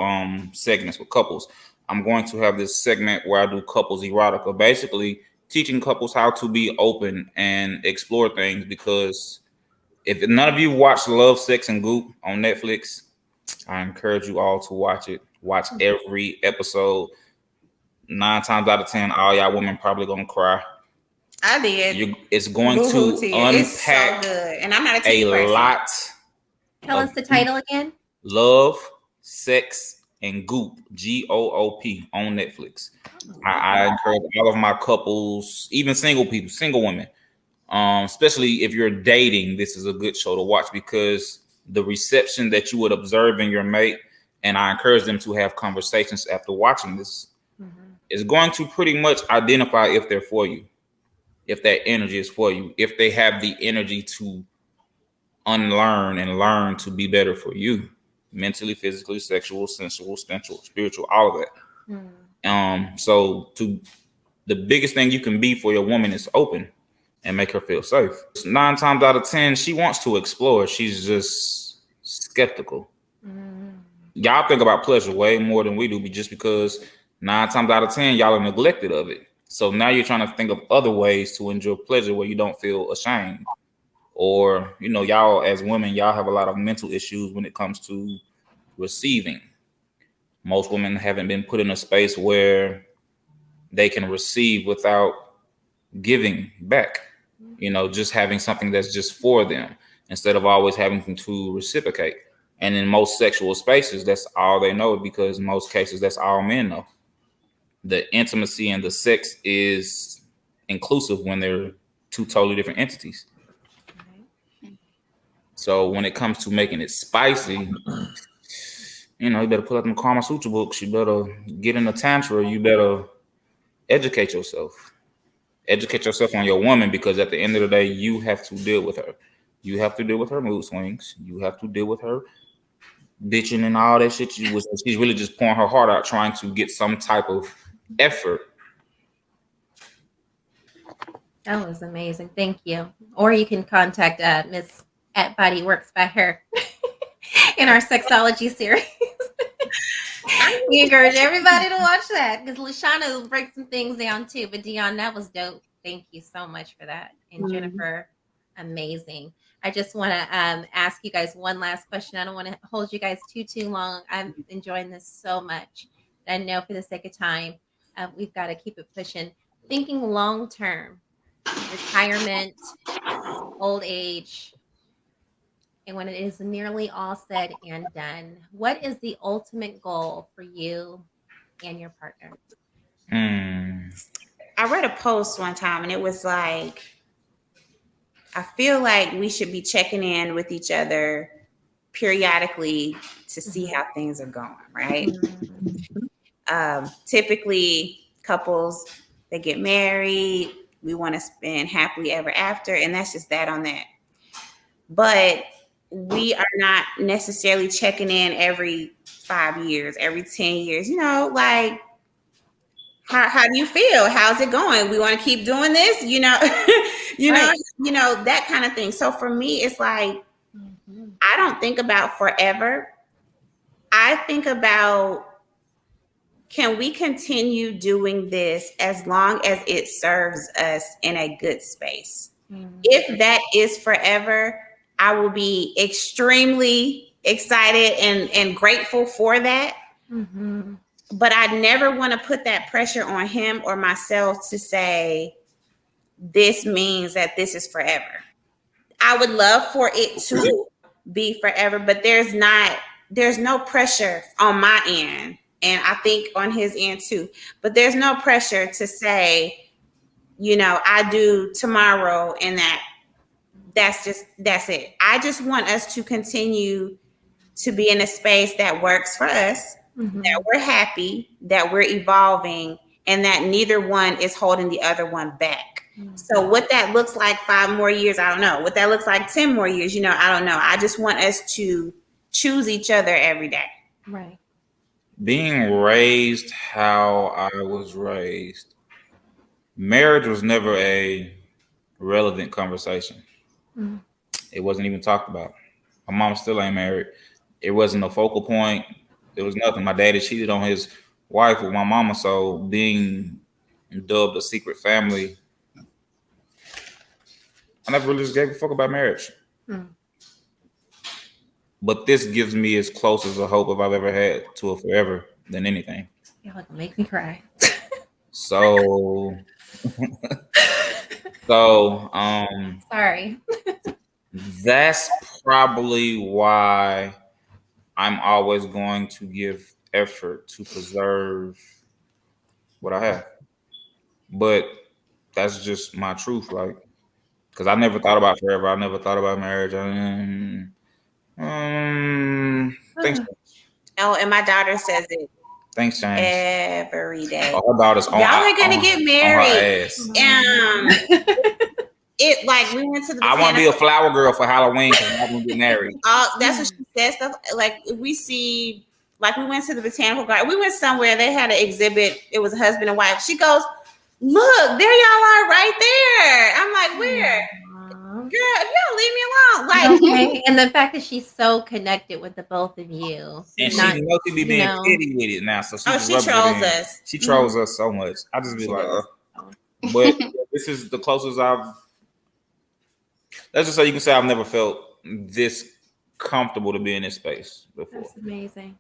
segments with couples. I'm going to have this segment where I do couples erotica, basically teaching couples how to be open and explore things. Because if none of you watch Love, Sex, and Goop on Netflix, I encourage you all to watch it. Watch every episode. 9 times out of 10, all y'all women probably gonna cry. I did. It's going to unpack it's so good. And I'm not a lot. Tell us the title again. Love, Sex, and Goop, Goop on Netflix. I encourage all of my couples, even single people, single women, especially if you're dating, this is a good show to watch because the reception that you would observe in your mate and I encourage them to have conversations after watching this, is going to pretty much identify if they're for you, if that energy is for you, if they have the energy to unlearn and learn to be better for you, mentally, physically, sexual, sensual, spiritual, all of that. So the biggest thing you can be for your woman is open and make her feel safe. 9 times out of 10, she wants to explore. She's just skeptical. Y'all think about pleasure way more than we do, just because 9 times out of 10, y'all are neglected of it. So now you're trying to think of other ways to enjoy pleasure where you don't feel ashamed. Or, you know, y'all as women, y'all have a lot of mental issues when it comes to receiving. Most women haven't been put in a space where they can receive without giving back, you know, just having something that's just for them instead of always having to reciprocate. And in most sexual spaces, that's all they know, because in most cases, that's all men know. The intimacy and the sex is inclusive when they're 2 totally different entities. So when it comes to making it spicy, you know, you better pull out them Kama Sutra books. You better get in a tantra. You better educate yourself. Educate yourself on your woman, because at the end of the day, you have to deal with her. You have to deal with her mood swings. You have to deal with her bitching and all that shit. She's really just pouring her heart out, trying to get some type of effort. That was amazing. Thank you. Or you can contact Miss at Body Works by Her in our sexology series. We encourage everybody to watch that, because LaShonna will break some things down too. But Deon, that was dope. Thank you so much for that. And Jennifer, amazing. I just want to ask you guys one last question. I don't want to hold you guys too long. I'm enjoying this so much. I know for the sake of time, we've got to keep it pushing. Thinking long term, retirement, old age, and when it is nearly all said and done, what is the ultimate goal for you and your partner? I read a post one time, and it was like, I feel like we should be checking in with each other periodically to see how things are going, right? Typically, couples, they get married, we want to spend happily ever after, and that's just that on that. But we are not necessarily checking in every 5 years, every 10 years, you know, like, how do you feel? How's it going? We want to keep doing this, you know, that kind of thing. So for me, it's like, I don't think about forever. I think about, can we continue doing this as long as it serves us in a good space? If that is forever, I will be extremely excited and grateful for that. But I never want to put that pressure on him or myself to say, this means that this is forever. I would love for it to be forever, but there's no pressure on my end. And I think on his end too, but there's no pressure to say, you know, I do tomorrow and that's it. I just want us to continue to be in a space that works for us, that we're happy, that we're evolving, and that neither one is holding the other one back. So what that looks like 5 more years, I don't know. What that looks like 10 more years, you know, I don't know. I just want us to choose each other every day. Right. Being raised how I was raised, marriage was never a relevant conversation. It wasn't even talked about. My mom still ain't married. It wasn't a focal point. There was nothing. My daddy cheated on his wife with my mama, so being dubbed a secret family, I never really just gave a fuck about marriage. But this gives me as close as a hope if I've ever had to a forever than anything. Y'all gonna make me cry. So, Sorry. That's probably why I'm always going to give effort to preserve what I have. But that's just my truth, like, because I never thought about forever. I never thought about marriage. I think so. Oh, and my daughter says it Thanks, James. every day. Oh, her daughter's on. Y'all are gonna get married. On her ass. It like we went to the. I want to be a flower girl for Halloween because I'm gonna get married. That's what she said. Stuff like if we see, like we went to the botanical garden. We went somewhere. They had an exhibit. It was a husband and wife. She goes, "Look, there y'all are right there." I'm like, "Where, girl? If y'all leave me alone." Like, okay. And the fact that she's so connected with the both of you, and she knows she be being petty with it now. So she trolls us. She trolls us so much. I just be like, but this is the closest I've. Let's just say you can say I've never felt this comfortable to be in this space before. That's amazing.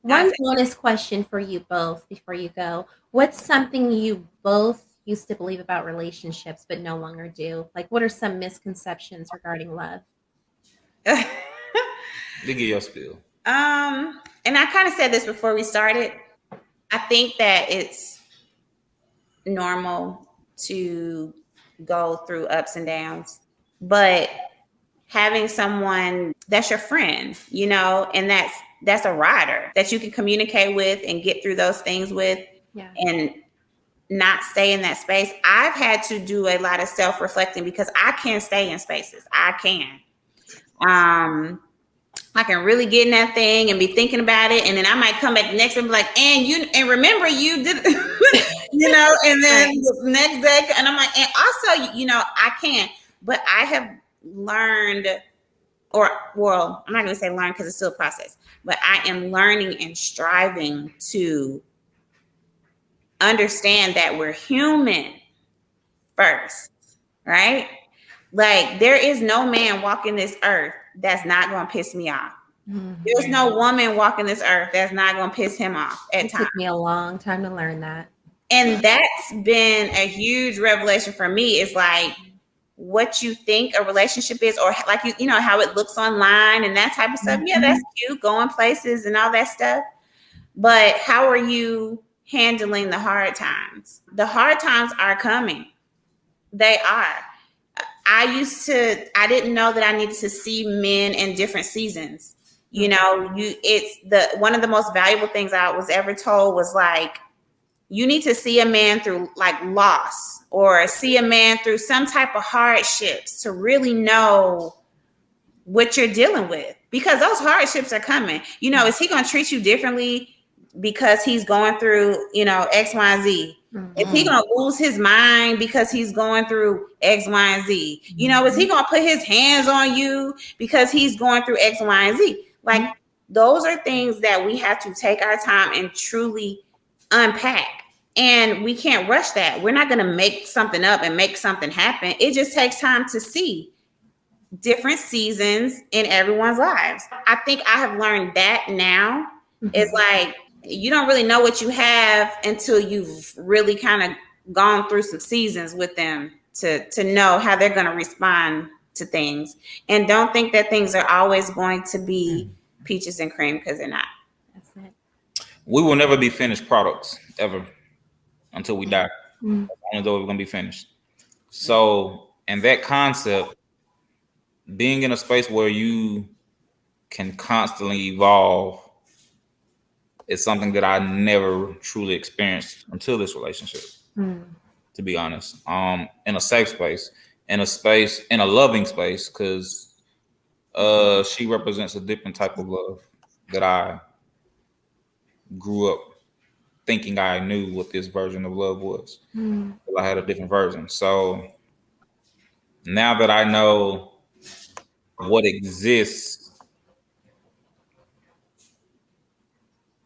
One bonus question for you both before you go. What's something you both used to believe about relationships but no longer do? Like, what are some misconceptions regarding love? They get your spill. And I kind of said this before we started. I think that it's normal to go through ups and downs, but having someone that's your friend, you know, and that's a rider that you can communicate with and get through those things with, and not stay in that space. I've had to do a lot of self-reflecting because I can't stay in spaces. I can. I can really get in that thing and be thinking about it, and then I might come back next and be like, and remember you did, you know, and then the next day, and I'm like, and also, you know, I can, but I have learned, I'm not going to say learn because it's still a process, but I am learning and striving to understand that we're human first, right? Like there is no man walking this earth that's not going to piss me off. Mm-hmm. There's no woman walking this earth that's not going to piss him off at times. It took me a long time to learn that. And that's been a huge revelation for me. It's like what you think a relationship is, or like, you know, how it looks online and that type of stuff. Mm-hmm. Yeah, that's cute, going places and all that stuff. But how are you handling the hard times? The hard times are coming. They are. I didn't know that I needed to see men in different seasons. You know, it's one of the most valuable things I was ever told was like, you need to see a man through like loss or see a man through some type of hardships to really know what you're dealing with, because those hardships are coming. You know, is he going to treat you differently because he's going through, you know, X, Y, and Z? Mm-hmm. Is he going to lose his mind because he's going through X, Y, and Z? You know, is he going to put his hands on you because he's going through X, Y, and Z? Like, those are things that we have to take our time and truly unpack. And we can't rush that. We're not going to make something up and make something happen. It just takes time to see different seasons in everyone's lives. I think I have learned that now. Mm-hmm. It's like, you don't really know what you have until you've really kind of gone through some seasons with them to know how they're going to respond to things. And don't think that things are always going to be peaches and cream, because they're not. That's it. We will never be finished products ever until we die. Mm-hmm. Only though we're going to be finished. So, and that concept, being in a space where you can constantly evolve, is something that I never truly experienced until this relationship, to be honest. In a safe space, in a loving space, because she represents a different type of love that I grew up thinking I knew what this version of love was. I had a different version. So now that I know what exists,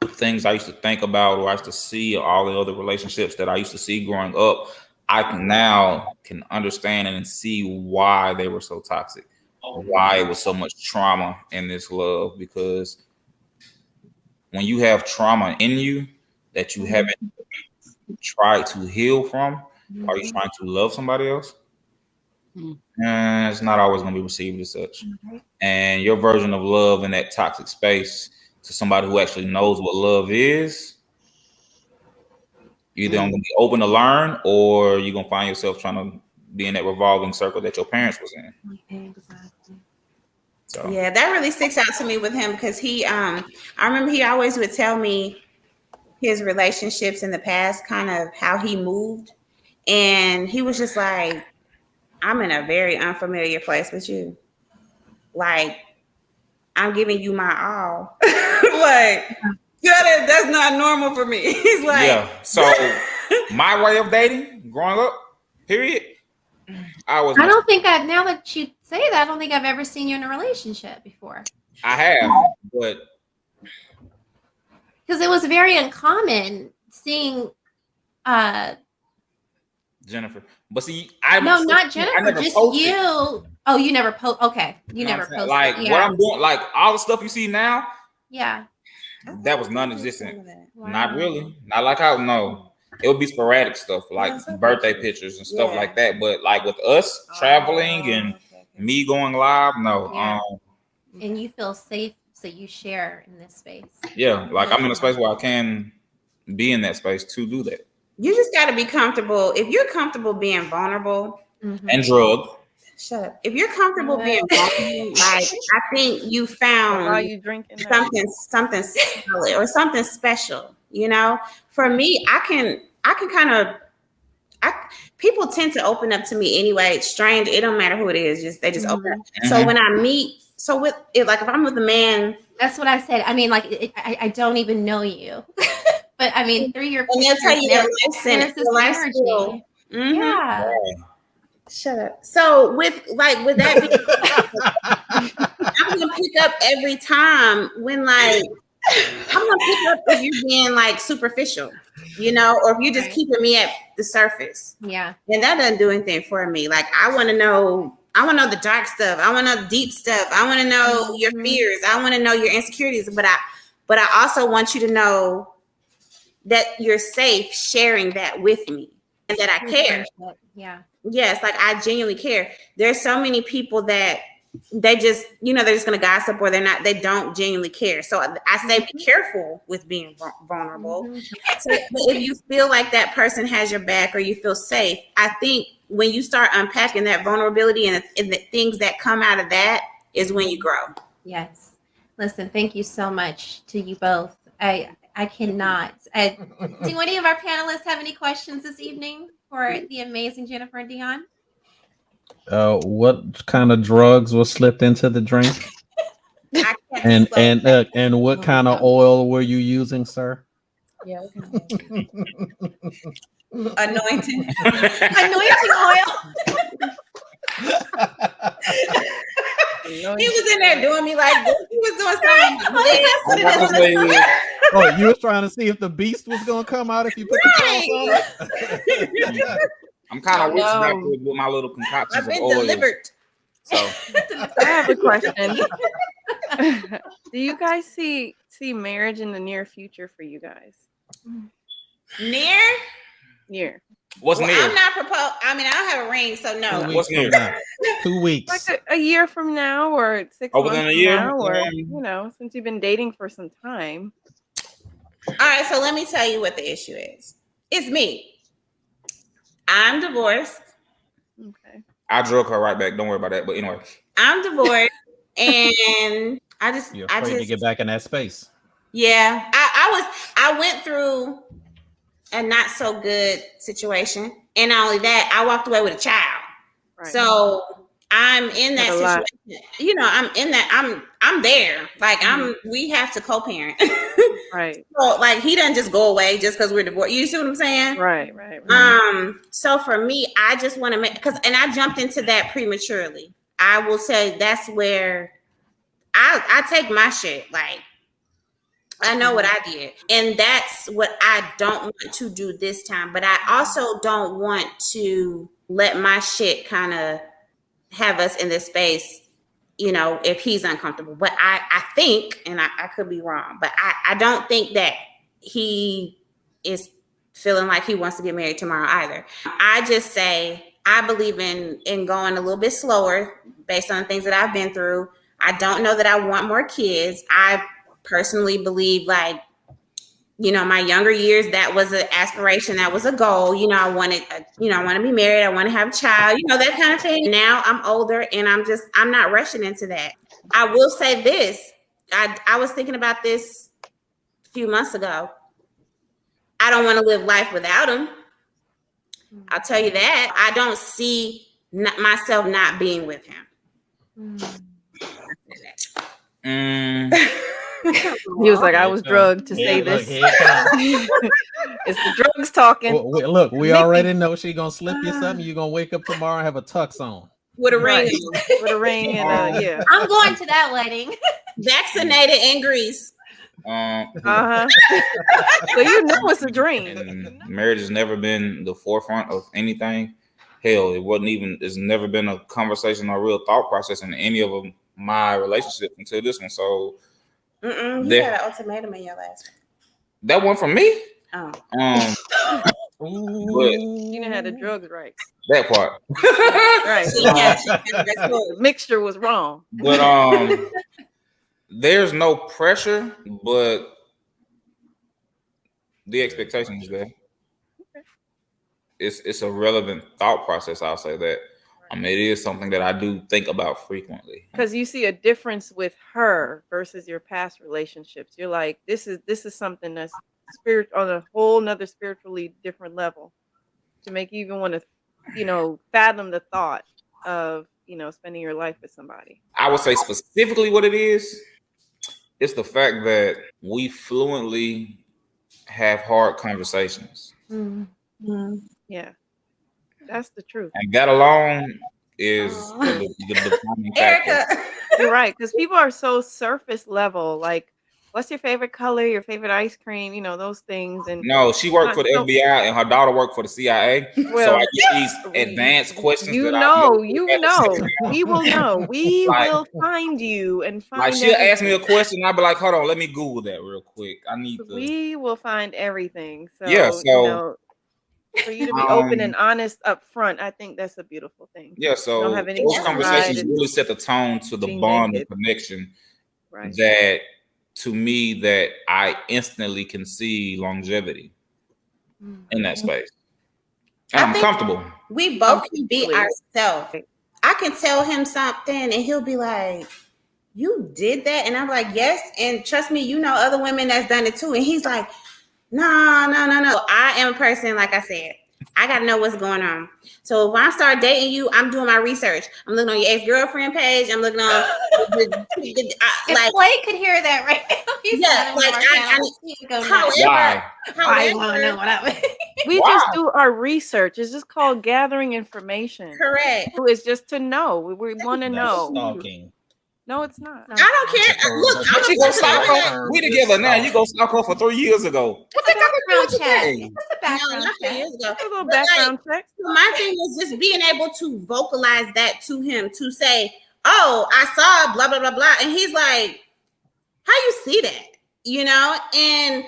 things I used to think about or I used to see, all the other relationships that I used to see growing up, I now can understand and see why they were so toxic, why it was so much trauma in this love. Because when you have trauma in you that you haven't tried to heal from, are you trying to love somebody else? It's not always going to be received as such. And your version of love in that toxic space to somebody who actually knows what love is, you're either going to be open to learn, or you're going to find yourself trying to be in that revolving circle that your parents was in. Exactly. So Yeah, that really sticks out to me with him because I remember he always would tell me his relationships in the past, kind of how he moved. And he was just like, I'm in a very unfamiliar place with you. Like, I'm giving you my all. Like, that's not normal for me. He's like, yeah. So my way of dating, growing up, period. I don't think now that you say that, I don't think I've ever seen you in a relationship before. I have, but because it was very uncommon seeing Jennifer. But see, not Jennifer, just posted. you. Oh, you never post. Okay, you never posted. Like what I'm doing, like all the stuff you see now. Yeah, that was non-existent. Wow. Not really. Not like how it would be sporadic stuff like birthday pictures and stuff like that. But like with us traveling and me going live, no. Yeah. And you feel safe, so you share in this space. Yeah, like I'm in a space where I can be in that space to do that. You just got to be comfortable. If you're comfortable being vulnerable and drugged. Shut up. If you're comfortable being vulnerable, like I think you found you drinking something solid or something special. You know, for me, I can kind of. People tend to open up to me anyway. It's strange. It don't matter who it is. They just open up. So when I meet, with it, like if I'm with a man, that's what I said. I mean, like I don't even know you, but I mean through your and they'll tell you their life energy. Yeah. Shut up. So with that being, I'm gonna pick up every time when like I'm gonna pick up if you're being like superficial, you know, or if you're just keeping me at the surface. Yeah. And that doesn't do anything for me. Like I want to know the dark stuff. I want to know the deep stuff. I want to know your fears. I want to know your insecurities. But I also want you to know that you're safe sharing that with me and that I care. Yeah. Yes, like I genuinely care. There's so many people that they just, they're just going to gossip or they don't genuinely care. So I say be careful with being vulnerable. So if you feel like that person has your back or you feel safe, I think when you start unpacking that vulnerability and the things that come out of that is when you grow. Yes. Listen, thank you so much to you both. I cannot. Do any of our panelists have any questions this evening for the amazing Jennifer and Deon? What kind of drugs were slipped into the drink? and what kind of oil were you using, sir? Yeah. Anointing oil. He was in there doing me like this. He was doing something. Oh, you were trying to see if the beast was gonna come out if you put the sauce on it? I'm kind of witch with my little concoctions I've been of oil. delivered. So I have a question. Do you guys see marriage in the near future for you guys? Near. What's near? I'm not proposed. I mean, I don't have a ring, so no. What's near? 2 weeks. Like a year from now, or 6 months within a year, from now, or since you've been dating for some time. All right, so let me tell you what the issue is. It's me. I'm divorced. Okay. I drug her right back. Don't worry about that. But anyway, I'm divorced, and You're afraid to get back in that space. Yeah, I went through a not so good situation, and not only that, I walked away with a child. Right. So I'm in that situation. I'm in that. I'm there. Like we have to co-parent. Right. So like he doesn't just go away just because we're divorced. You see what I'm saying? Right. So for me, I just want to and I jumped into that prematurely. I will say that's where I take my shit. Like I know what I did, and that's what I don't want to do this time. But I also don't want to let my shit kind of have us in this space, if he's uncomfortable. But I think, and I could be wrong, but I don't think that he is feeling like he wants to get married tomorrow either. I just say I believe in going a little bit slower based on the things that I've been through. I don't know that I want more kids. I personally believe my younger years, that was an aspiration, that was a goal. I wanted, I want to be married. I want to have a child, that kind of thing. Now I'm older and I'm not rushing into that. I will say this. I was thinking about this a few months ago. I don't want to live life without him. I'll tell you that. I don't see myself not being with him. He was like, I was drugged to say this. It's the drugs talking. Look, we already know she gonna slip you something. You're gonna wake up tomorrow and have a tux on. With a ring. With a ring and yeah. I'm going to that wedding. Vaccinated in Greece. So you know it's a dream. And marriage has never been the forefront of anything. Hell, it's never been a conversation or real thought process in any of my relationships until this one. So You got an ultimatum in your last one. That one from me? Oh. But you didn't have the drugs right. That part. Right. The mixture was wrong. But there's no pressure, but the expectation is there. Okay. It's a relevant thought process, I'll say that. It is something that I do think about frequently. Because you see a difference with her versus your past relationships. You're like, this is something that's on a whole nother spiritually different level to make you even want to, fathom the thought of, spending your life with somebody. I would say specifically what it is. It's the fact that we fluently have hard conversations. Mm-hmm. Yeah. That's the truth. And that alone is the defining factor. Erica. You're right, because people are so surface level. Like, what's your favorite color? Your favorite ice cream? Those things. And no, she worked for the FBI, and her daughter worked for the CIA. Well, so I get these advanced questions. We will know. We will find you and find. Like she'll ask me a question, and I'll be like, "Hold on, let me Google that real quick. I need to." We will find everything. So yeah, so. For you to be open and honest up front, I think that's a beautiful thing. Yeah, so those conversations really set the tone to the bond and connection that, to me, that I instantly can see longevity in that space. And I'm comfortable. We both can be ourselves. I can tell him something and he'll be like, you did that? And I'm like, yes. And trust me, other women that's done it too. And he's like, no. I am a person, like I said, I got to know what's going on. So if I start dating you, I'm doing my research. I'm looking on your ex-girlfriend page. I'm looking on. If Blake could hear that right now, however, we just do our research. It's just called gathering information. Correct. It's just to know. We want to know. Stalking. No, it's not. I don't care. Look, but you go stalk her. We together now. You go stalk her for 3 years ago. What's a background check? A little background check. My thing is just being able to vocalize that to him, to say, "Oh, I saw blah blah blah blah," and he's like, "How you see that?" And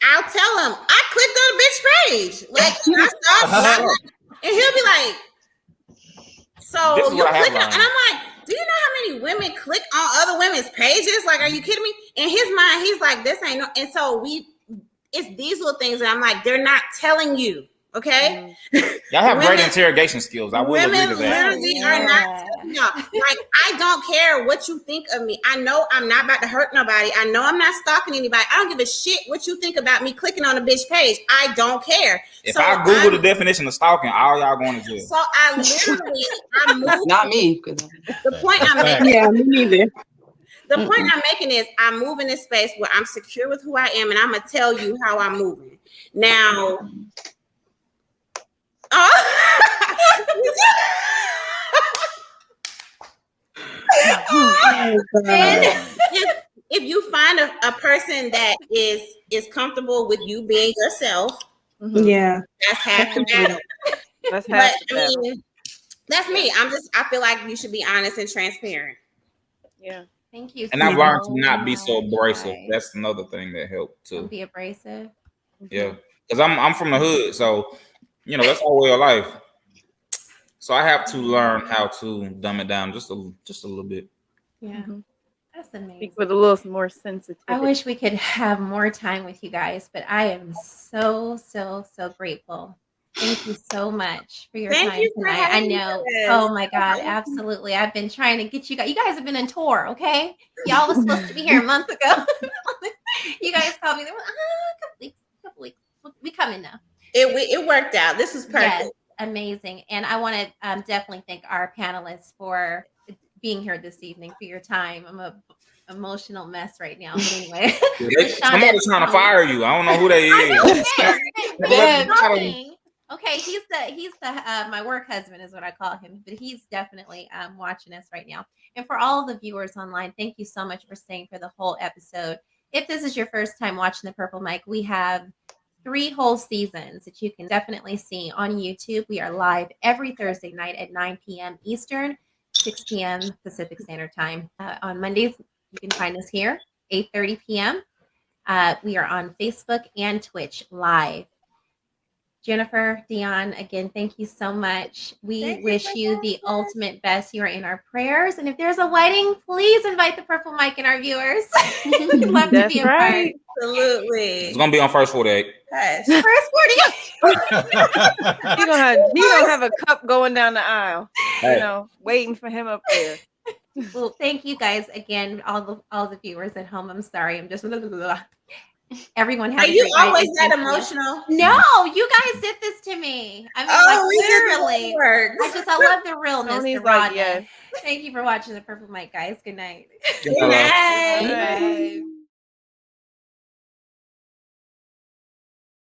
I'll tell him I clicked on a bitch page, like I saw, and he'll be like, "So you click on?" And I'm like, do you know how many women click on other women's pages? Like, are you kidding me? In his mind, he's like, this ain't no. And so it's these little things that I'm like, they're not telling you. Okay. Y'all have great interrogation skills. I will agree to that. Literally are not. Like, I don't care what you think of me. I know I'm not about to hurt nobody. I know I'm not stalking anybody. I don't give a shit what you think about me clicking on a bitch page. I don't care. If I Google the definition of stalking, all y'all going to jail. So I literally, I moved. Not me. The point I'm making. Yeah, me neither. The point I'm making is I move in a space where I'm secure with who I am, and I'm gonna tell you how I'm moving. Now, if you find a person that is comfortable with you being yourself, yeah, that's half the battle. That's half the battle. That's me. I feel like you should be honest and transparent. Yeah. Thank you. And I've learned to not be so abrasive. That's another thing that helped too. Don't be abrasive. Yeah, because I'm from the hood, so that's our way of life. So I have to learn how to dumb it down just a little bit. Yeah, that's amazing. With a little more sensitivity. I wish we could have more time with you guys, but I am so grateful Thank you so much for your Thank time you for tonight. I having know. us. Oh my God, absolutely. I've been trying to get you guys. You guys have been on tour, okay? Y'all was supposed to be here a month ago. You guys called me. They were a couple weeks. We coming now. It worked out. This is perfect. Yes, amazing. And I want to definitely thank our panelists for being here this evening, for your time. I'm a emotional mess right now. But anyway, Somebody's trying to fire you. I don't know who they is. Okay, he's the my work husband is what I call him, but he's definitely watching us right now. And for all the viewers online, thank you so much for staying for the whole episode. If this is your first time watching the Purple Mic, we have 3 whole seasons that you can definitely see on YouTube. We are live every Thursday night at 9 p.m. Eastern, 6 p.m. Pacific Standard Time. On Mondays, you can find us here, 8:30 p.m. We are on Facebook and Twitch live. Jennifer, Deon, again, thank you so much. We wish you the ultimate best. You are in our prayers. And if there's a wedding, please invite the Purple Mic and our viewers. We'd love to be a part. Absolutely. It's gonna be on First 48. Yes. First 48. He gonna have a cup going down the aisle, waiting for him up there. Well, thank you guys again, all the viewers at home. I'm sorry, I'm just everyone have Are a you great night. always And that thank you. emotional? No, you guys did this to me. I mean, literally. I love the realness, Tony's the rawness. like, yes. Thank you for watching the Purple Mic, guys. Good night. Good night. Bye.